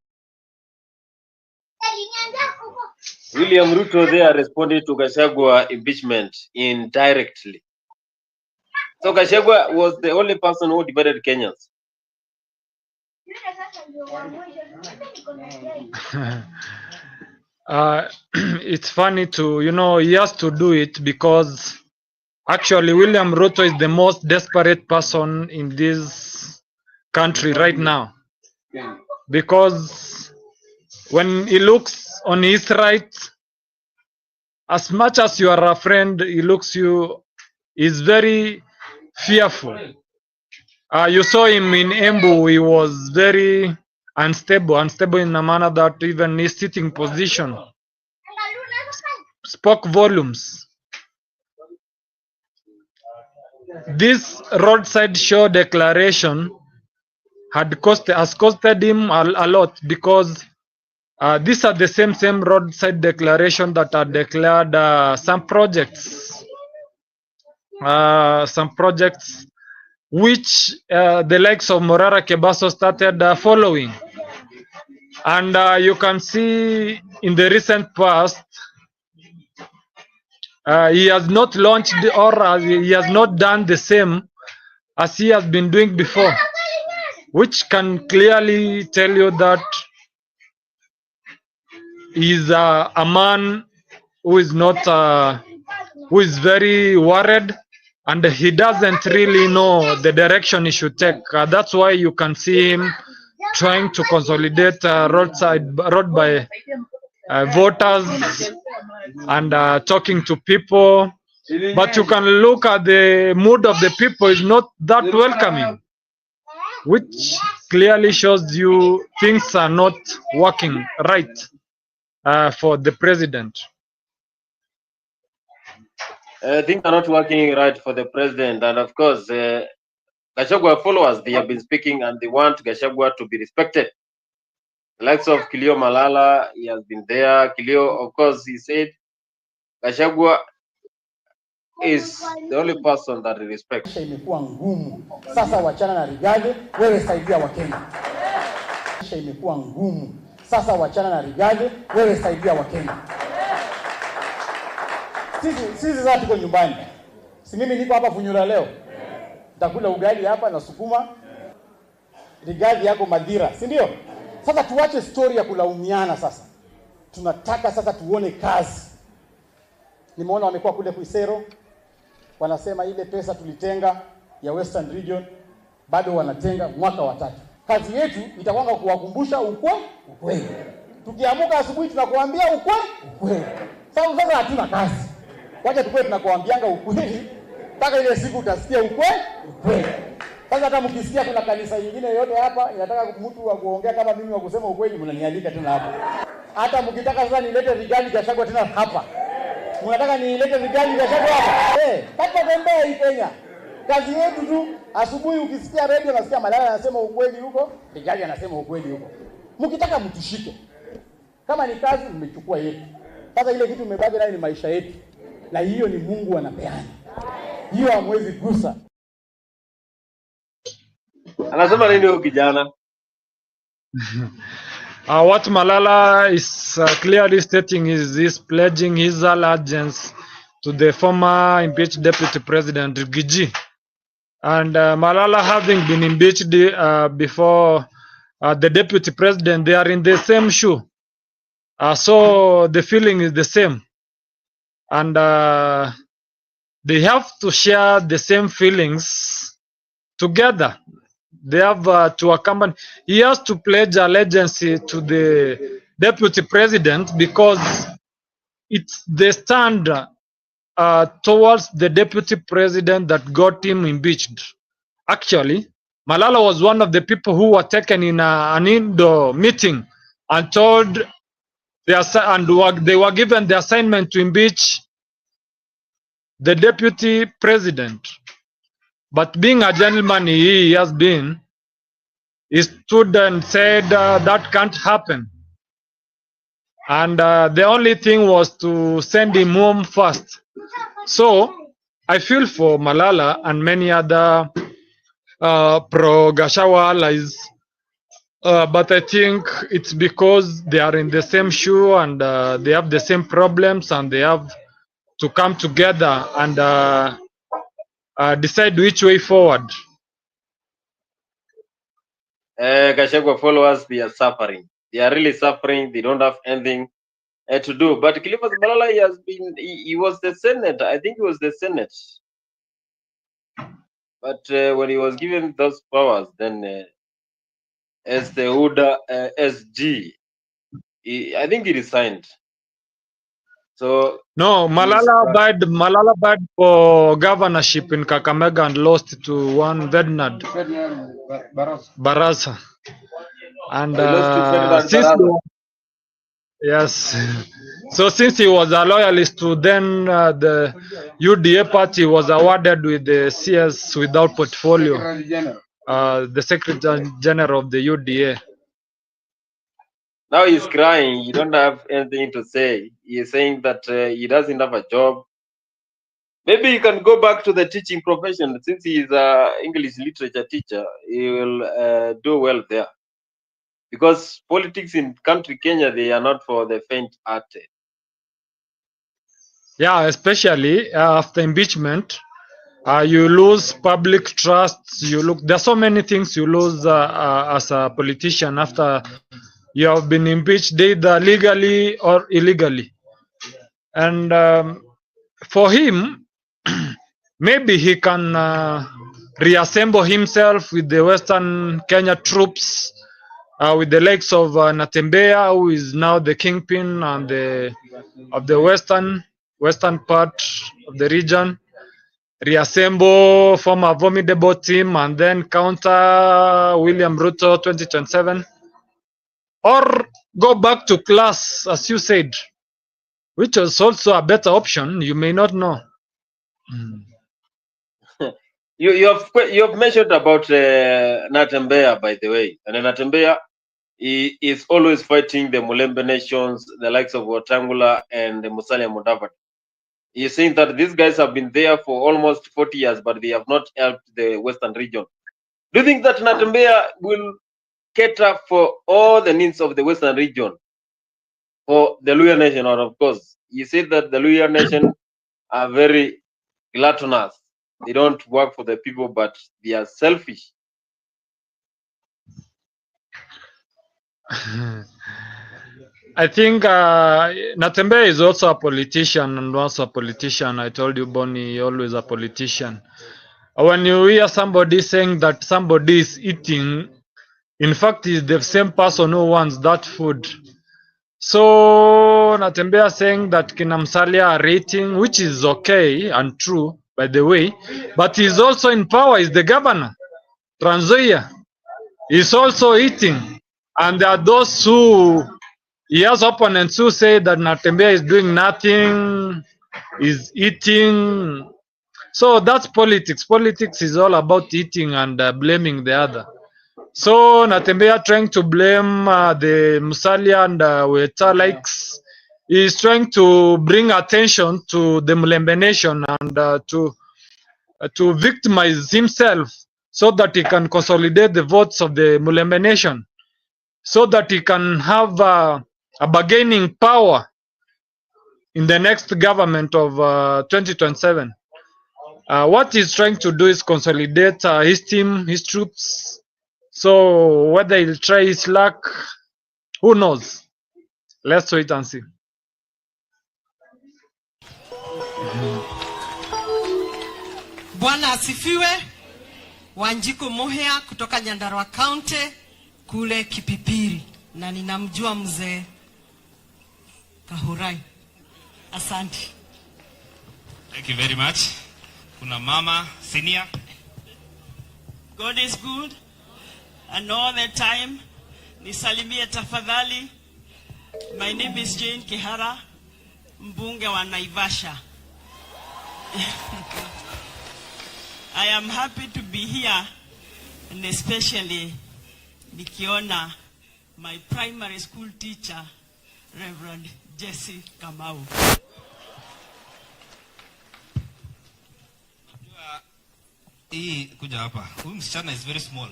William Ruto there responded to Gachagua impeachment indirectly. So Gachagua was the only person who divided Kenyans. It's funny to, he has to do it because actually William Ruto is the most desperate person in this country right now. Because when he looks on his right, as much as you are a friend, he looks you, is very fearful. You saw him in Embu, he was very unstable in a manner that even his sitting position spoke volumes. This roadside show declaration has costed him a lot, because these are the same roadside declaration that are declared some projects which the likes of Morara Kebaso started following. And you can see in the recent past, he has not launched or he has not done the same as he has been doing before, which can clearly tell you that he is a man who is not, who is very worried, and he doesn't really know the direction he should take. That's why you can see him trying to consolidate road by voters and talking to people. But you can look at the mood of the people is not that welcoming, which clearly shows you things are not working right for the president. Things are not working right for the president, and of course, Gachagua followers, they have been speaking and they want Gachagua to be respected. The likes of Kilio Malala, he has been there. Kilio, of course, he said Gachagua is the only person that he respects. Imekuwa ngumu. Sasa wachana na Rigathi, wewe saidia Wakenya. Imekuwa ngumu. Sasa wachana na Rigathi, wewe saidia Wakenya. Sisi sasa tuko nyumbani. Si mimi niko hapa Funyula leo. Nitakula ugali hapa na sukuma. Rigathi yako Madira, si ndio? Sasa tuache story ya kulaumiana sasa. Tunataka sasa tuone kazi. Nimeona wamekuwa kule Kuisero, wanasema ile pesa tulitenga ya Western Region bado wanatenga mwaka wa 3. Kazi yetu itakuwa kuwakumbusha ukweli. Tukiamuka asubuhi tunakuambia ukweli. Sasa hatuna kazi. Wacha tukue tunakuambianga ukweli mpaka ile siku utasikia ukweli. Sasa hata mkisikia kuna kanisa nyingine yote hapa inataka mtu wa kuongea kama mimi wa kusema ukweli, mnanialika tena hapa. Hata mkitaka sasa nilete Rigathi Gachagua tena hapa. Mnataka nilete Rigathi Gachagua hapa? Kata tembea hii Kenya. Kazi yetu tu asubuhi ukisikia radio nasikia Malala anasema ukweli huko, Rigathi anasema ukweli huko. Mkitaka mtushike. Kama ni kazi mmechukua yetu. Sasa ile kitu mmebaki nayo ni maisha yetu. Na hiyo ni Mungu anapeana. Hiyo hamwezi gusa. Anasema nini huyo kijana? What Malala is clearly stating is pledging his allegiance to the former impeached deputy president Rigiji. And Malala having been impeached before the deputy president, they are in the same shoe. So the feeling is the same. And they have to share the same feelings together. They have to accompany. He has to pledge allegiance to the deputy president because it's the stand towards the deputy president that got him impeached. Actually, Malala was one of the people who were taken in an indoor meeting and told they were given the assignment to impeach the deputy president. But being a gentleman he has been, he stood and said that can't happen. And the only thing was to send him home first. So I feel for Malala and many other pro-Gachagua allies, but I think it's because they are in the same shoe and they have the same problems, and they have to come together and decide which way forward. Gachagua followers, they are suffering. They are really suffering. They don't have anything to do. But Cleophas Malala, he was the Senate. I think he was the Senate. But when he was given those powers, then as the UDA SG, I think he resigned. So no, Malala died for governorship in Kakamega and lost to one Ferdinand Barasa. And yes, so since he was a loyalist to then the UDA party was awarded with the CS without portfolio, the Secretary General of the UDA. Now he's crying. He don't have anything to say. He's saying that he doesn't have a job. Maybe he can go back to the teaching profession. Since he is an English literature teacher, he will do well there. Because politics in country Kenya, they are not for the faint-hearted. Yeah, especially after impeachment, you lose public trust. There's so many things you lose as a politician after you have been impeached, either legally or illegally. And for him, maybe he can reassemble himself with the Western Kenya troops, with the likes of Natembeya, who is now the kingpin and of the western part of the region. Reassemble, form a formidable team, and then counter William Ruto 2027. Or go back to class, as you said, which is also a better option. You may not know. You have mentioned about Natembeya, by the way, and Natembeya he is always fighting the Mulembe nations, the likes of Wetangula and Musalia Mudavadi. He's saying that these guys have been there for almost 40 years, but they have not helped the Western region. Do you think that Natembeya will cater for all the needs of the Western region for the Luhya nation? Or of course, you said that the Luhya nation are very gluttonous. They don't work for the people, but they are selfish. I think Natembeya is also a politician, and once a politician. I told you, Bonnie, always a politician. When you hear somebody saying that somebody is eating, in fact, is the same person who wants that food. So Natembeya saying that Kina Musalia are eating, which is okay and true, by the way, but he's also in power. He's the governor. Trans Nzoia is also eating, and there are those who he has opponents who say that Natembeya is doing nothing, is eating. So that's politics. Politics is all about eating and blaming the other. So Natembeya trying to blame the Musalia and Weta likes. He's trying to bring attention to the Mulembe nation and to victimize himself so that he can consolidate the votes of the Mulembe nation, so that he can have a bargaining power in the next government of 2027. What he's trying to do is consolidate his team, his troops. So whether he'll try his luck, who knows? Let's wait and see. Bwana asifiwe. Wanjiko Mohea kutoka Nyandarua County kule Kipipiri, na ninamjua mzee Kahurai. Asante. Thank you very much. Kuna mama senior. God is good and all the time. Nisalimie tafadhali My name is Jane Kihara, mbunge wa Naivasha. I am happy to be here, and especially nikiona my primary school teacher, Reverend Jesse Kamau. Hii kuja hapa. Huyu msichana is very small.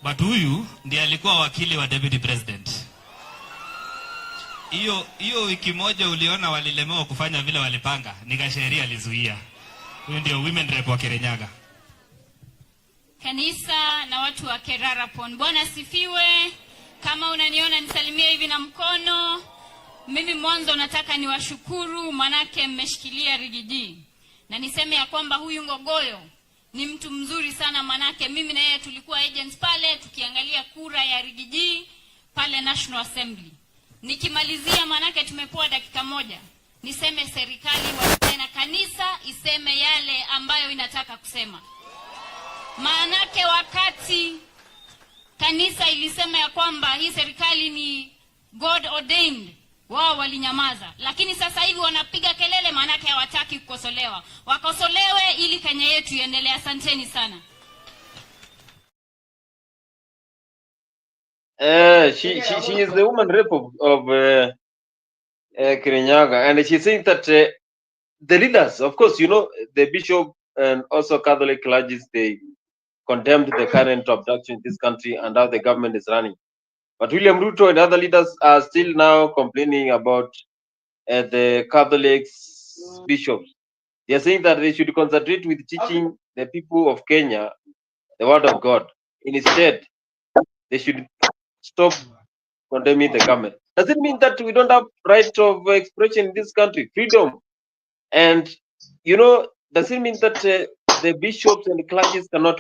But huyu ndiye alikuwa wakili wa deputy president. Hiyo wiki moja uliona walilemewa kufanya vile walipanga, nikasheria alizuia. Huyu ndio women rep wa Kirinyaga. Kanisa na watu wa Kerarapon, Bwana sifiwe. Kama unaniona nisalimie hivi na mkono. Mimi mwanzo nataka niwashukuru manake mmeshikilia Rigiji. Na niseme ya kwamba huyu Ngogoyo ni mtu mzuri sana manake mimi na yeye tulikuwa agents pale tukiangalia kura ya Rigiji pale National Assembly. Nikimalizia manake tumepoa dakika moja. Niseme serikali na kanisa iseme yale ambayo inataka kusema. Manake wakati kanisa ilisema ya kwamba hii serikali ni God ordained, wao walinyamaza. Lakini sasa hivi wanapiga kelele manake hawataki kukosolewa. Wakosolewe ili Kenya yetu iendelee. Asanteni sana. She is the woman rep of Kirinyaga, and she's saying that the leaders, of course, you know, the bishop and also Catholic clergies, they condemned the current abduction in this country and how the government is running. But William Ruto and other leaders are still now complaining about the Catholics, bishops. They are saying that they should concentrate with teaching the people of Kenya the word of God. Instead, they should stop condemning the government. Does it mean that we don't have right of expression in this country, freedom? And you know, does it mean that the bishops and the clergies cannot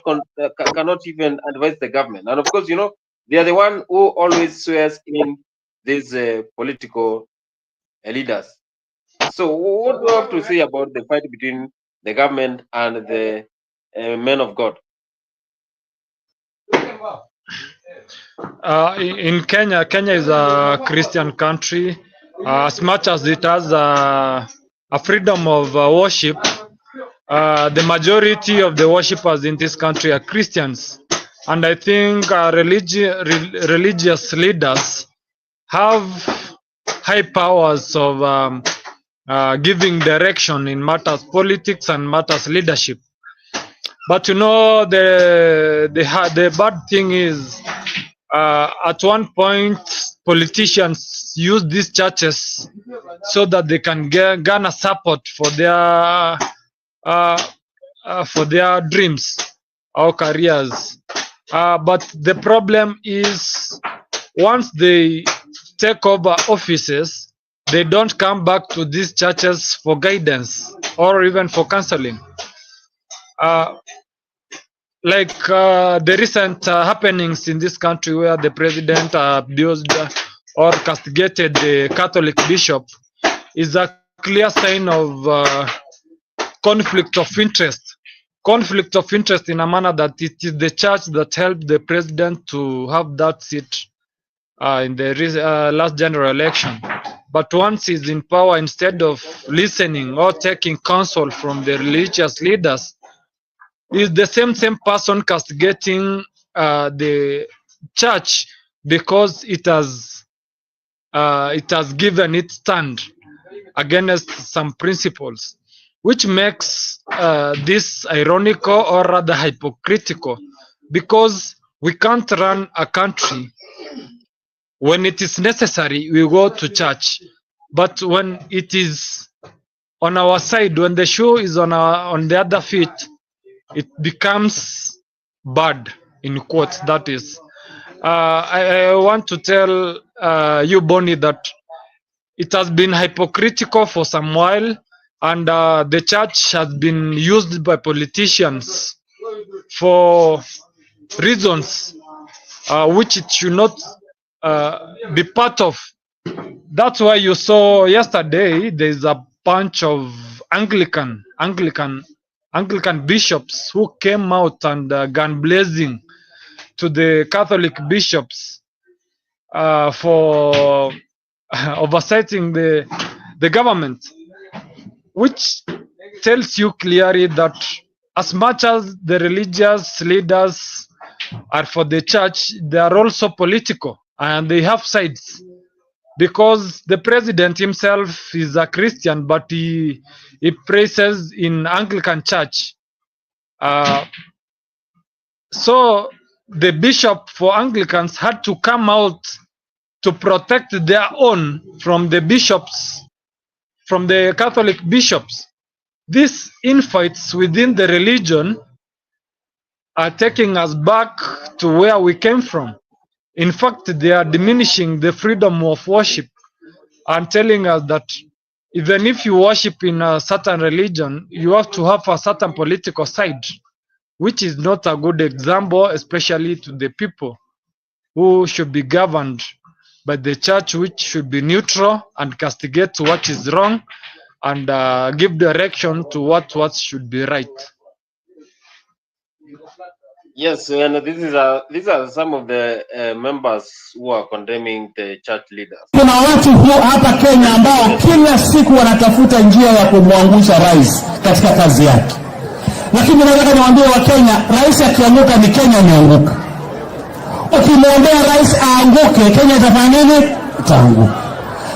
even advise the government? And of course, you know, they are the one who always swears in these political leaders. So what do you have to say about the fight between the government and the men of God? In Kenya, Kenya is a Christian country. As much as it has a freedom of worship, the majority of the worshippers in this country are Christians. And I think religious leaders have high powers of giving direction in matters politics and matters leadership. But you know, the bad thing is, at one point, politicians use these churches so that they can garner support for their dreams or careers. But the problem is, once they take over offices, they don't come back to these churches for guidance or even for counseling. Like the recent happenings in this country where the president abused or castigated the Catholic bishop is a clear sign of conflict of interest. Conflict of interest in a manner that it is the church that helped the president to have that seat in the last general election. But once he's in power, instead of listening or taking counsel from the religious leaders, is the same person castigating the church because it has given its stand against some principles, which makes this ironical or rather hypocritical, because we can't run a country. When it is necessary, we go to church, but when it is on our side, when the shoe is on the other feet, it becomes bad, in quotes, that is. I want to tell you, Bonnie, that it has been hypocritical for some while, and the church has been used by politicians for reasons which it should not be part of. That's why you saw yesterday there's a bunch of Anglican bishops who came out and gun blazing to the Catholic bishops for oversighting the government, which tells you clearly that as much as the religious leaders are for the church, they are also political and they have sides, because the president himself is a Christian, but he praises in Anglican church. So the bishop for Anglicans had to come out to protect their own from the bishops, from the Catholic bishops. These infights within the religion are taking us back to where we came from. In fact, they are diminishing the freedom of worship and telling us that even if you worship in a certain religion, you have to have a certain political side, which is not a good example, especially to the people who should be governed by the church, which should be neutral and castigate what is wrong and give direction to what should be right. Yes, and these are some of the members who are condemning the church leaders. Kuna watu hapa Kenya ambao kila siku wanatafuta njia ya kumwangusha rais katika kazi yake. Lakini nataka niwaambie wa Kenya, rais akianguka ni Kenya imeanguka. Ukimwombea rais aanguke, Kenya itafanya nini? Itaanguka.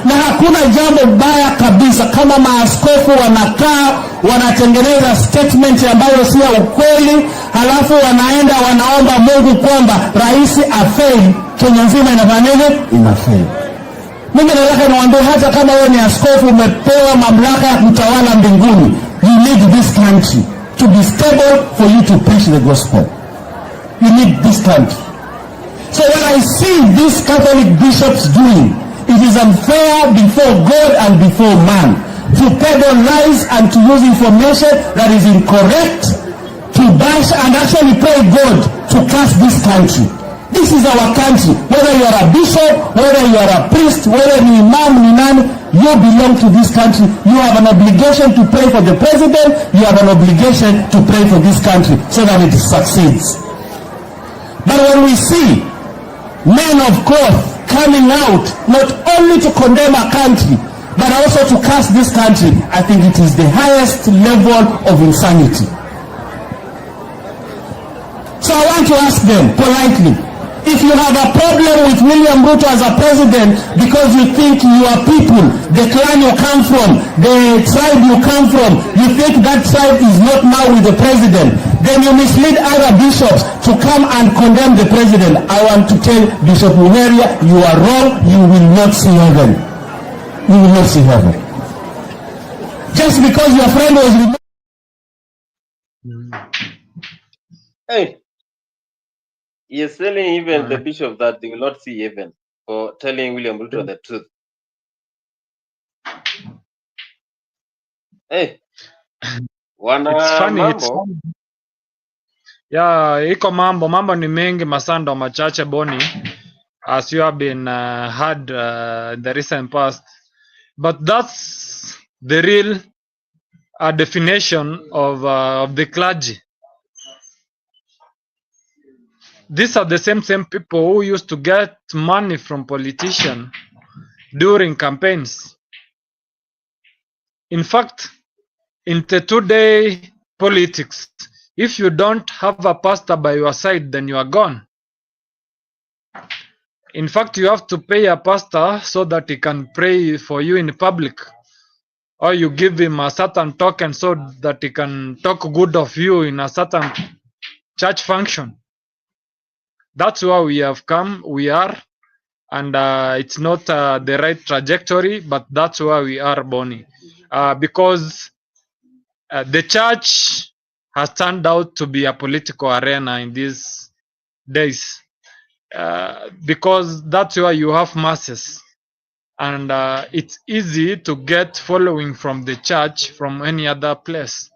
Na hakuna jambo baya kabisa kama maaskofu wanakaa wanatengeneza statement ambayo si ya ukweli, halafu wanaenda wanaomba Mungu kwamba rais afail, Kenya nzima inafanya nini? Inafail. Mimi nataka niwaambie, hata kama wewe ni askofu umepewa mamlaka ya kutawala mbinguni, you need this country to be stable for you to preach the gospel. You need this country. So when I see these Catholic bishops doing, it is unfair before God and before man to peddle lies and to use information that is incorrect to bash and actually pray God to curse this country. This is our country. Whether you are a bishop, whether you are a priest, whether you are imam, nani, you belong to this country. You have an obligation to pray for the president. You have an obligation to pray for this country so that it succeeds. But when we see men of cloth coming out not only to condemn a country but also to curse this country, I think it is the highest level of insanity. So I want to ask them politely, if you have a problem with William Ruto as a president because you think your people, the clan you come from, the tribe you come from, you think that tribe is not now with the president, then you mislead other bishops to come and condemn the president. I want to tell Bishop Muheria, you are wrong. You will not see heaven. You will not see heaven. Just because your friend was Hey, he is telling even the bishop that they will not see heaven for telling William Ruto the truth. Hey, It's funny, it's funny. Yeah, iko mambo ni mengi, masando machache Boni, as you have been heard in the recent past. But that's the real definition of the clergy. These are the same people who used to get money from politicians during campaigns. In fact, in the today politics, if you don't have a pastor by your side, then you are gone. In fact, you have to pay a pastor so that he can pray for you in public, or you give him a certain token so that he can talk good of you in a certain church function. That's where we have come, we are, and it's not the right trajectory, but that's where we are, Bonnie. Because the church has turned out to be a political arena in these days, because that's where you have masses, and it's easy to get following from the church from any other place.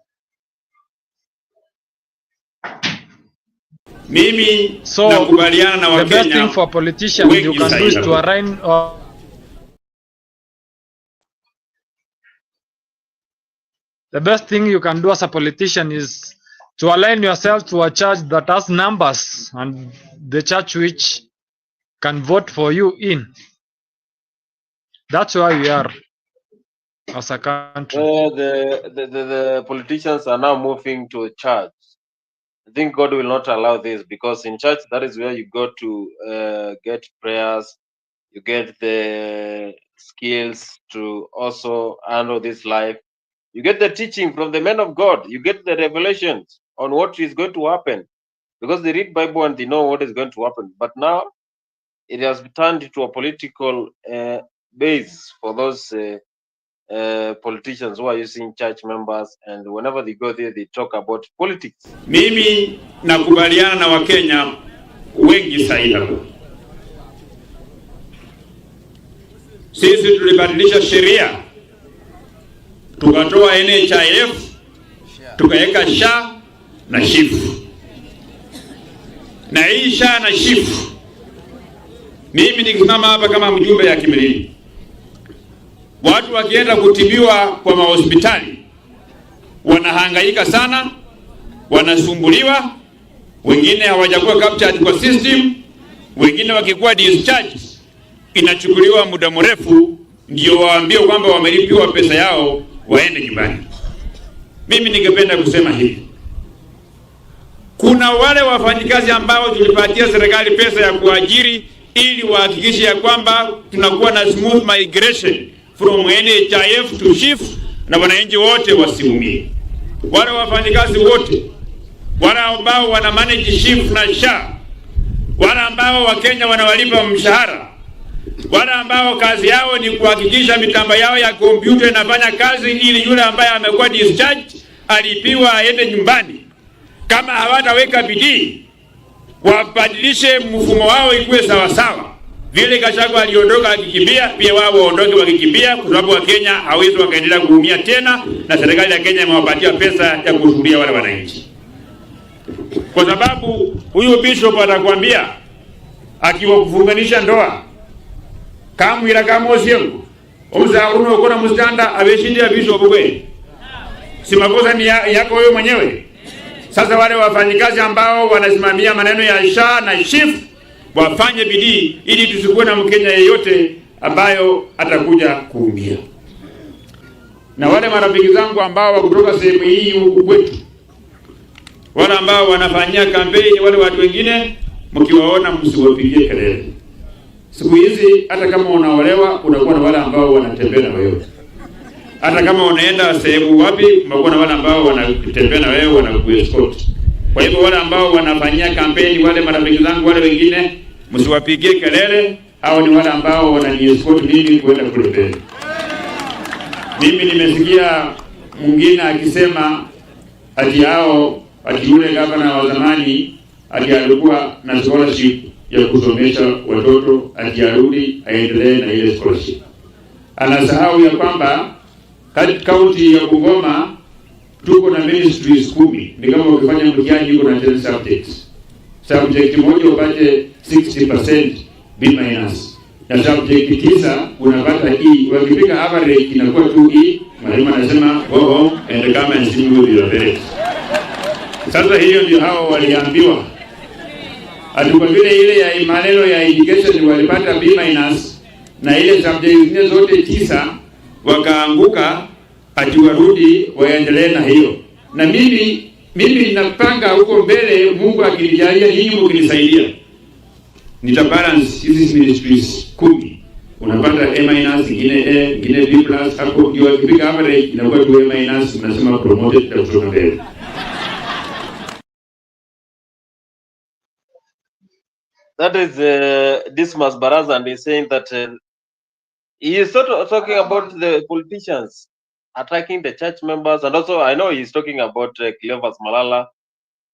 Mimi So nakubaliana na the best Wakenya thing for politicians you wengi can do is to zaidi. align the best thing you can do as a politician is to align yourself to a church that has numbers and the church which can vote for you in. That's why we are as a country. The politicians are now moving to church. I think God will not allow this, because in church, that is where you go to get prayers, you get the skills to also handle this life. You get the teaching from the men of God. You get the revelations on what is going to happen, because they read Bible and they know what is going to happen. But now it has turned into a political base for those politicians who are using church members, and whenever they go there, they talk about politics. Mimi nakubaliana na Wakenya wengi zaidi hapa. Sisi tulibadilisha sheria, tukatoa NHIF, tukaweka SHA na SHIF. Na hii SHA na SHIF, mimi nikisimama hapa kama mjumbe ya Kimilili, watu wakienda kutibiwa kwa mahospitali wanahangaika sana, wanasumbuliwa, wengine hawajakuwa captured kwa system, wengine wakikuwa discharged inachukuliwa muda mrefu ndio waambie kwamba wamelipiwa pesa yao waende nyumbani. Mimi ningependa kusema hivi, kuna wale wafanyikazi ambao tulipatia serikali pesa ya kuajiri ili wahakikishe ya kwamba tunakuwa na smooth migration from NHIF to SHIF na wananchi wote wasiumie. Wale wafanyikazi wote, wale ambao wana manage SHIF na SHA, wale ambao Wakenya wanawalipa mshahara, wale ambao kazi yao ni kuhakikisha mitambo yao ya kompyuta inafanya kazi ili yule ambaye amekuwa discharged alipiwa aende nyumbani. Kama hawataweka bidii, wabadilishe mfumo wao ikuwe sawa sawa. Vile Gachagua aliondoka akikimbia, pia wao waondoke wakikimbia, kwa sababu Wakenya hawezi wakaendelea kuumia tena, na serikali ya Kenya imewapatia pesa ya kushughulikia wale wananchi. Kwa sababu huyu bishop atakwambia akiwa kufunganisha ndoa kamwira kamosyengu omuzaruno ukona mustanda abeshindia bishop kweli, si makosa ni yako wewe mwenyewe. Sasa wale wafanyikazi ambao wanasimamia maneno ya SHA na SHIF wafanye bidii ili tusikuwe na Mkenya yeyote ambayo atakuja kuumia. Na wale marafiki zangu ambao kutoka sehemu hii huku kwetu, wale ambao wanafanyia kampeni, wale watu wengine mkiwaona msiwapigie kelele. Siku hizi hata kama unaolewa unakuwa na wale ambao wanatembea na wewe. Hata kama unaenda sehemu wapi, unakuwa na wale ambao wanatembea na wewe, wanakuescort. Kwa hivyo wale ambao wanafanyia kampeni, wale marafiki zangu wale wengine, msiwapigie kelele. Hao ni wale ambao wananiescort mimi kwenda kule mbele. Mimi nimesikia mwingine akisema ati yule gavana wa zamani alikuwa na scholarship ya kusomesha watoto, arudi aendelee na ile scholarship. Anasahau ya kwamba kaunti ya Bungoma tuko na ministries 10. Ni kama ukifanya mtihani uko na 10 subjects. Subject moja upate 60% B-, na subject 9 unapata E. Wakipiga average inakuwa 2E. Mwalimu anasema go home and come and see with your parents. Sasa hiyo ndio hao waliambiwa. Kwa vile ile ya maneno ya education walipata B- na ile subject zingine zote 9 wakaanguka, warudi waendelee na hiyo. Na mimi napanga huko mbele, Mungu akinijalia nyinyi mkinisaidia, nitabalance hizi ministries 10. Unapata A-, ingine A, ingine B+, hapo ndio ukifika average inakuwa 2A-, unasema promoted na kutoka mbele. That is Dismas Baraza, and he's saying that he is sort of talking about the politicians attacking the church members, and also I know he's talking about Cleophas Malala,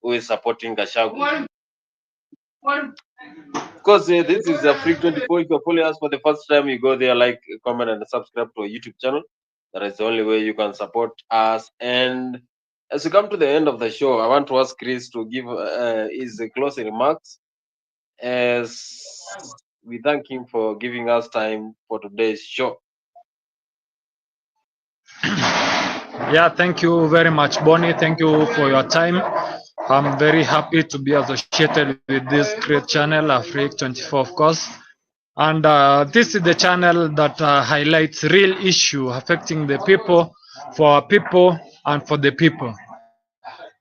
who is supporting Gachagua. Because this is a free 24. If you're following us for the first time, you go there, like, comment, and subscribe to our YouTube channel. That is the only way you can support us. And as we come to the end of the show, I want to ask Chris to give his closing remarks, as we thank him for giving us time for today's show. Yeah, thank you very much, Bonnie. Thank you for your time. I'm very happy to be associated with this great channel, Afrique 24, of course. And this is the channel that highlights real issue affecting the people, for people, and for the people.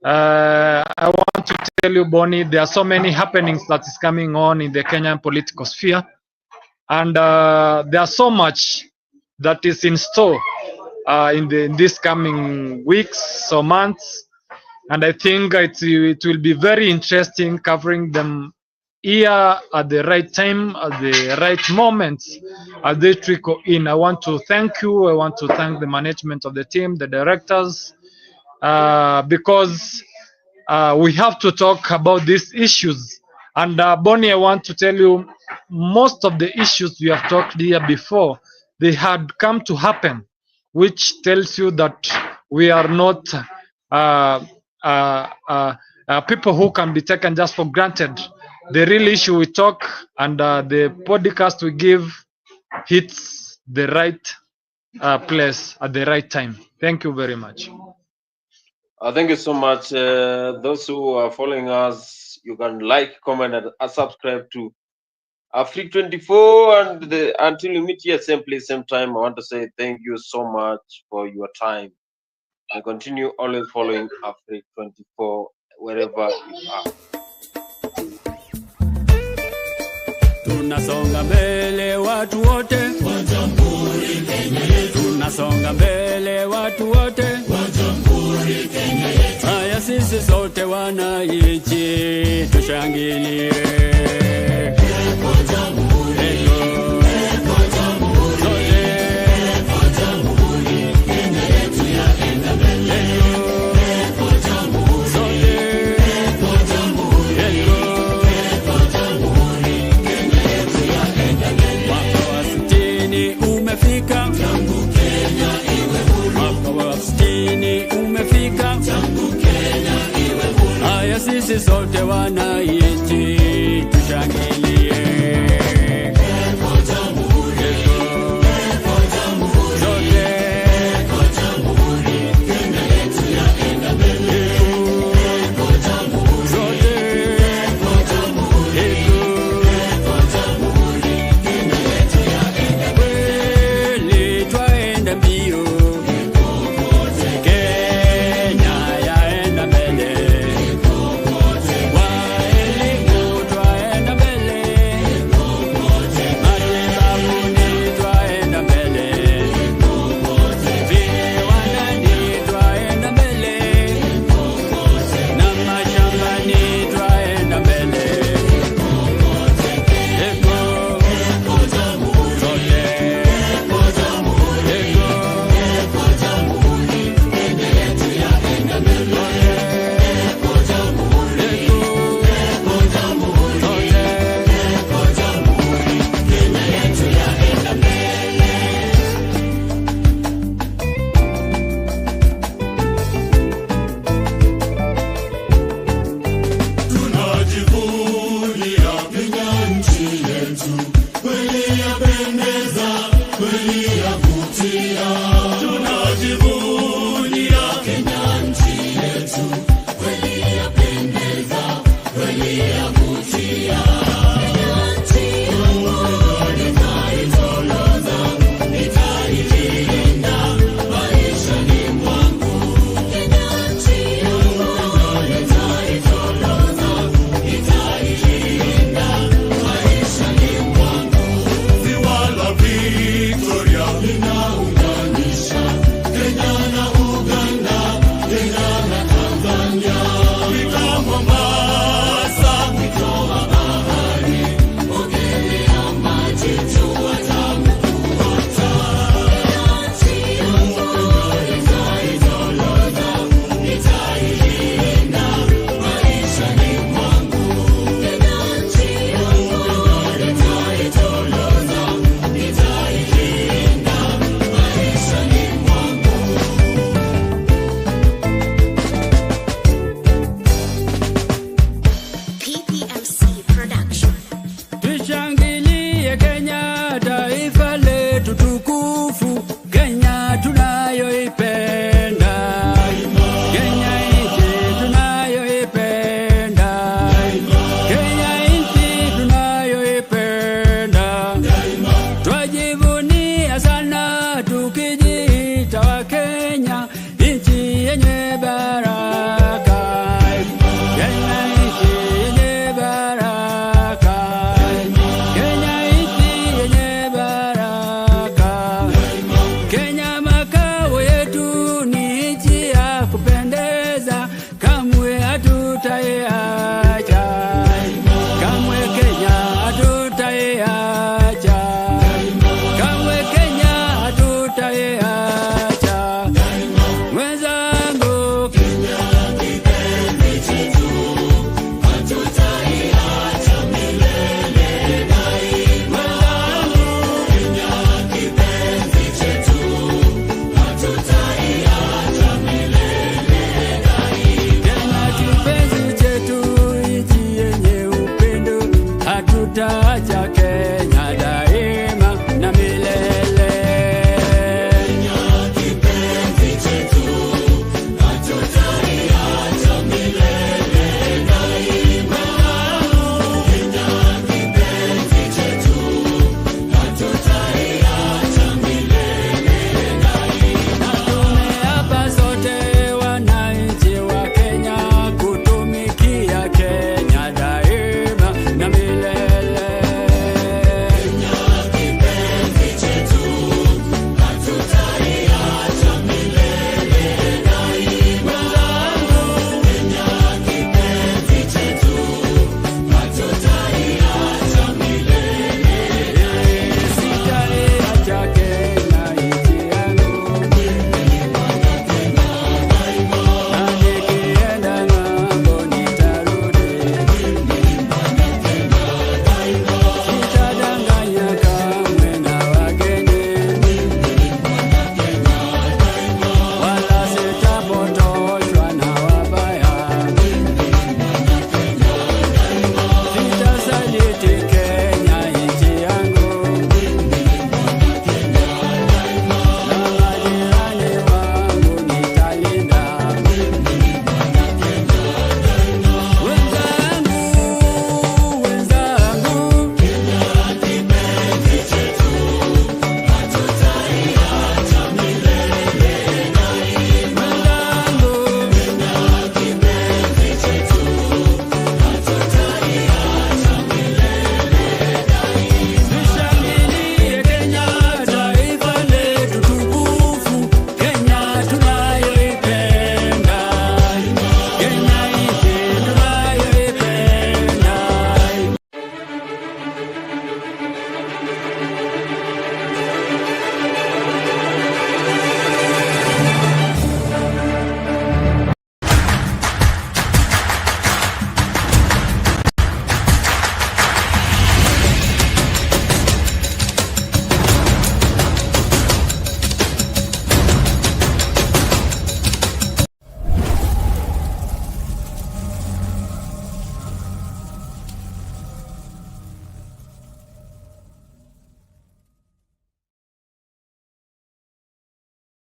I want to tell you, Bonnie, there are so many happenings that is coming on in the Kenyan political sphere, and there's so much that is in store in this coming weeks or months, and I think it will be very interesting covering them here at the right time, at the right moments, as they trickle in. I want to thank you. I want to thank the management of the team, the directors, because we have to talk about these issues. And Bonnie, I want to tell you, most of the issues we have talked here before, they had come to happen, which tells you that we are not people who can be taken just for granted. The real issue we talk, and the podcast we give hits the right place at the right time. Thank you very much. Thank you so much. Those who are following us, you can like, comment, and subscribe to Freak 24. And until we meet here, same place, same time, I want to say thank you so much for your time. And continue always following Freak 24 wherever you are. Tunasonga mbele watu wote wa Jamhuri Kenya yetu. Tunasonga mbele watu wote wa Jamhuri Kenya yetu. Haya sisi sote wananchi tushangilie. Sisi sote wananchi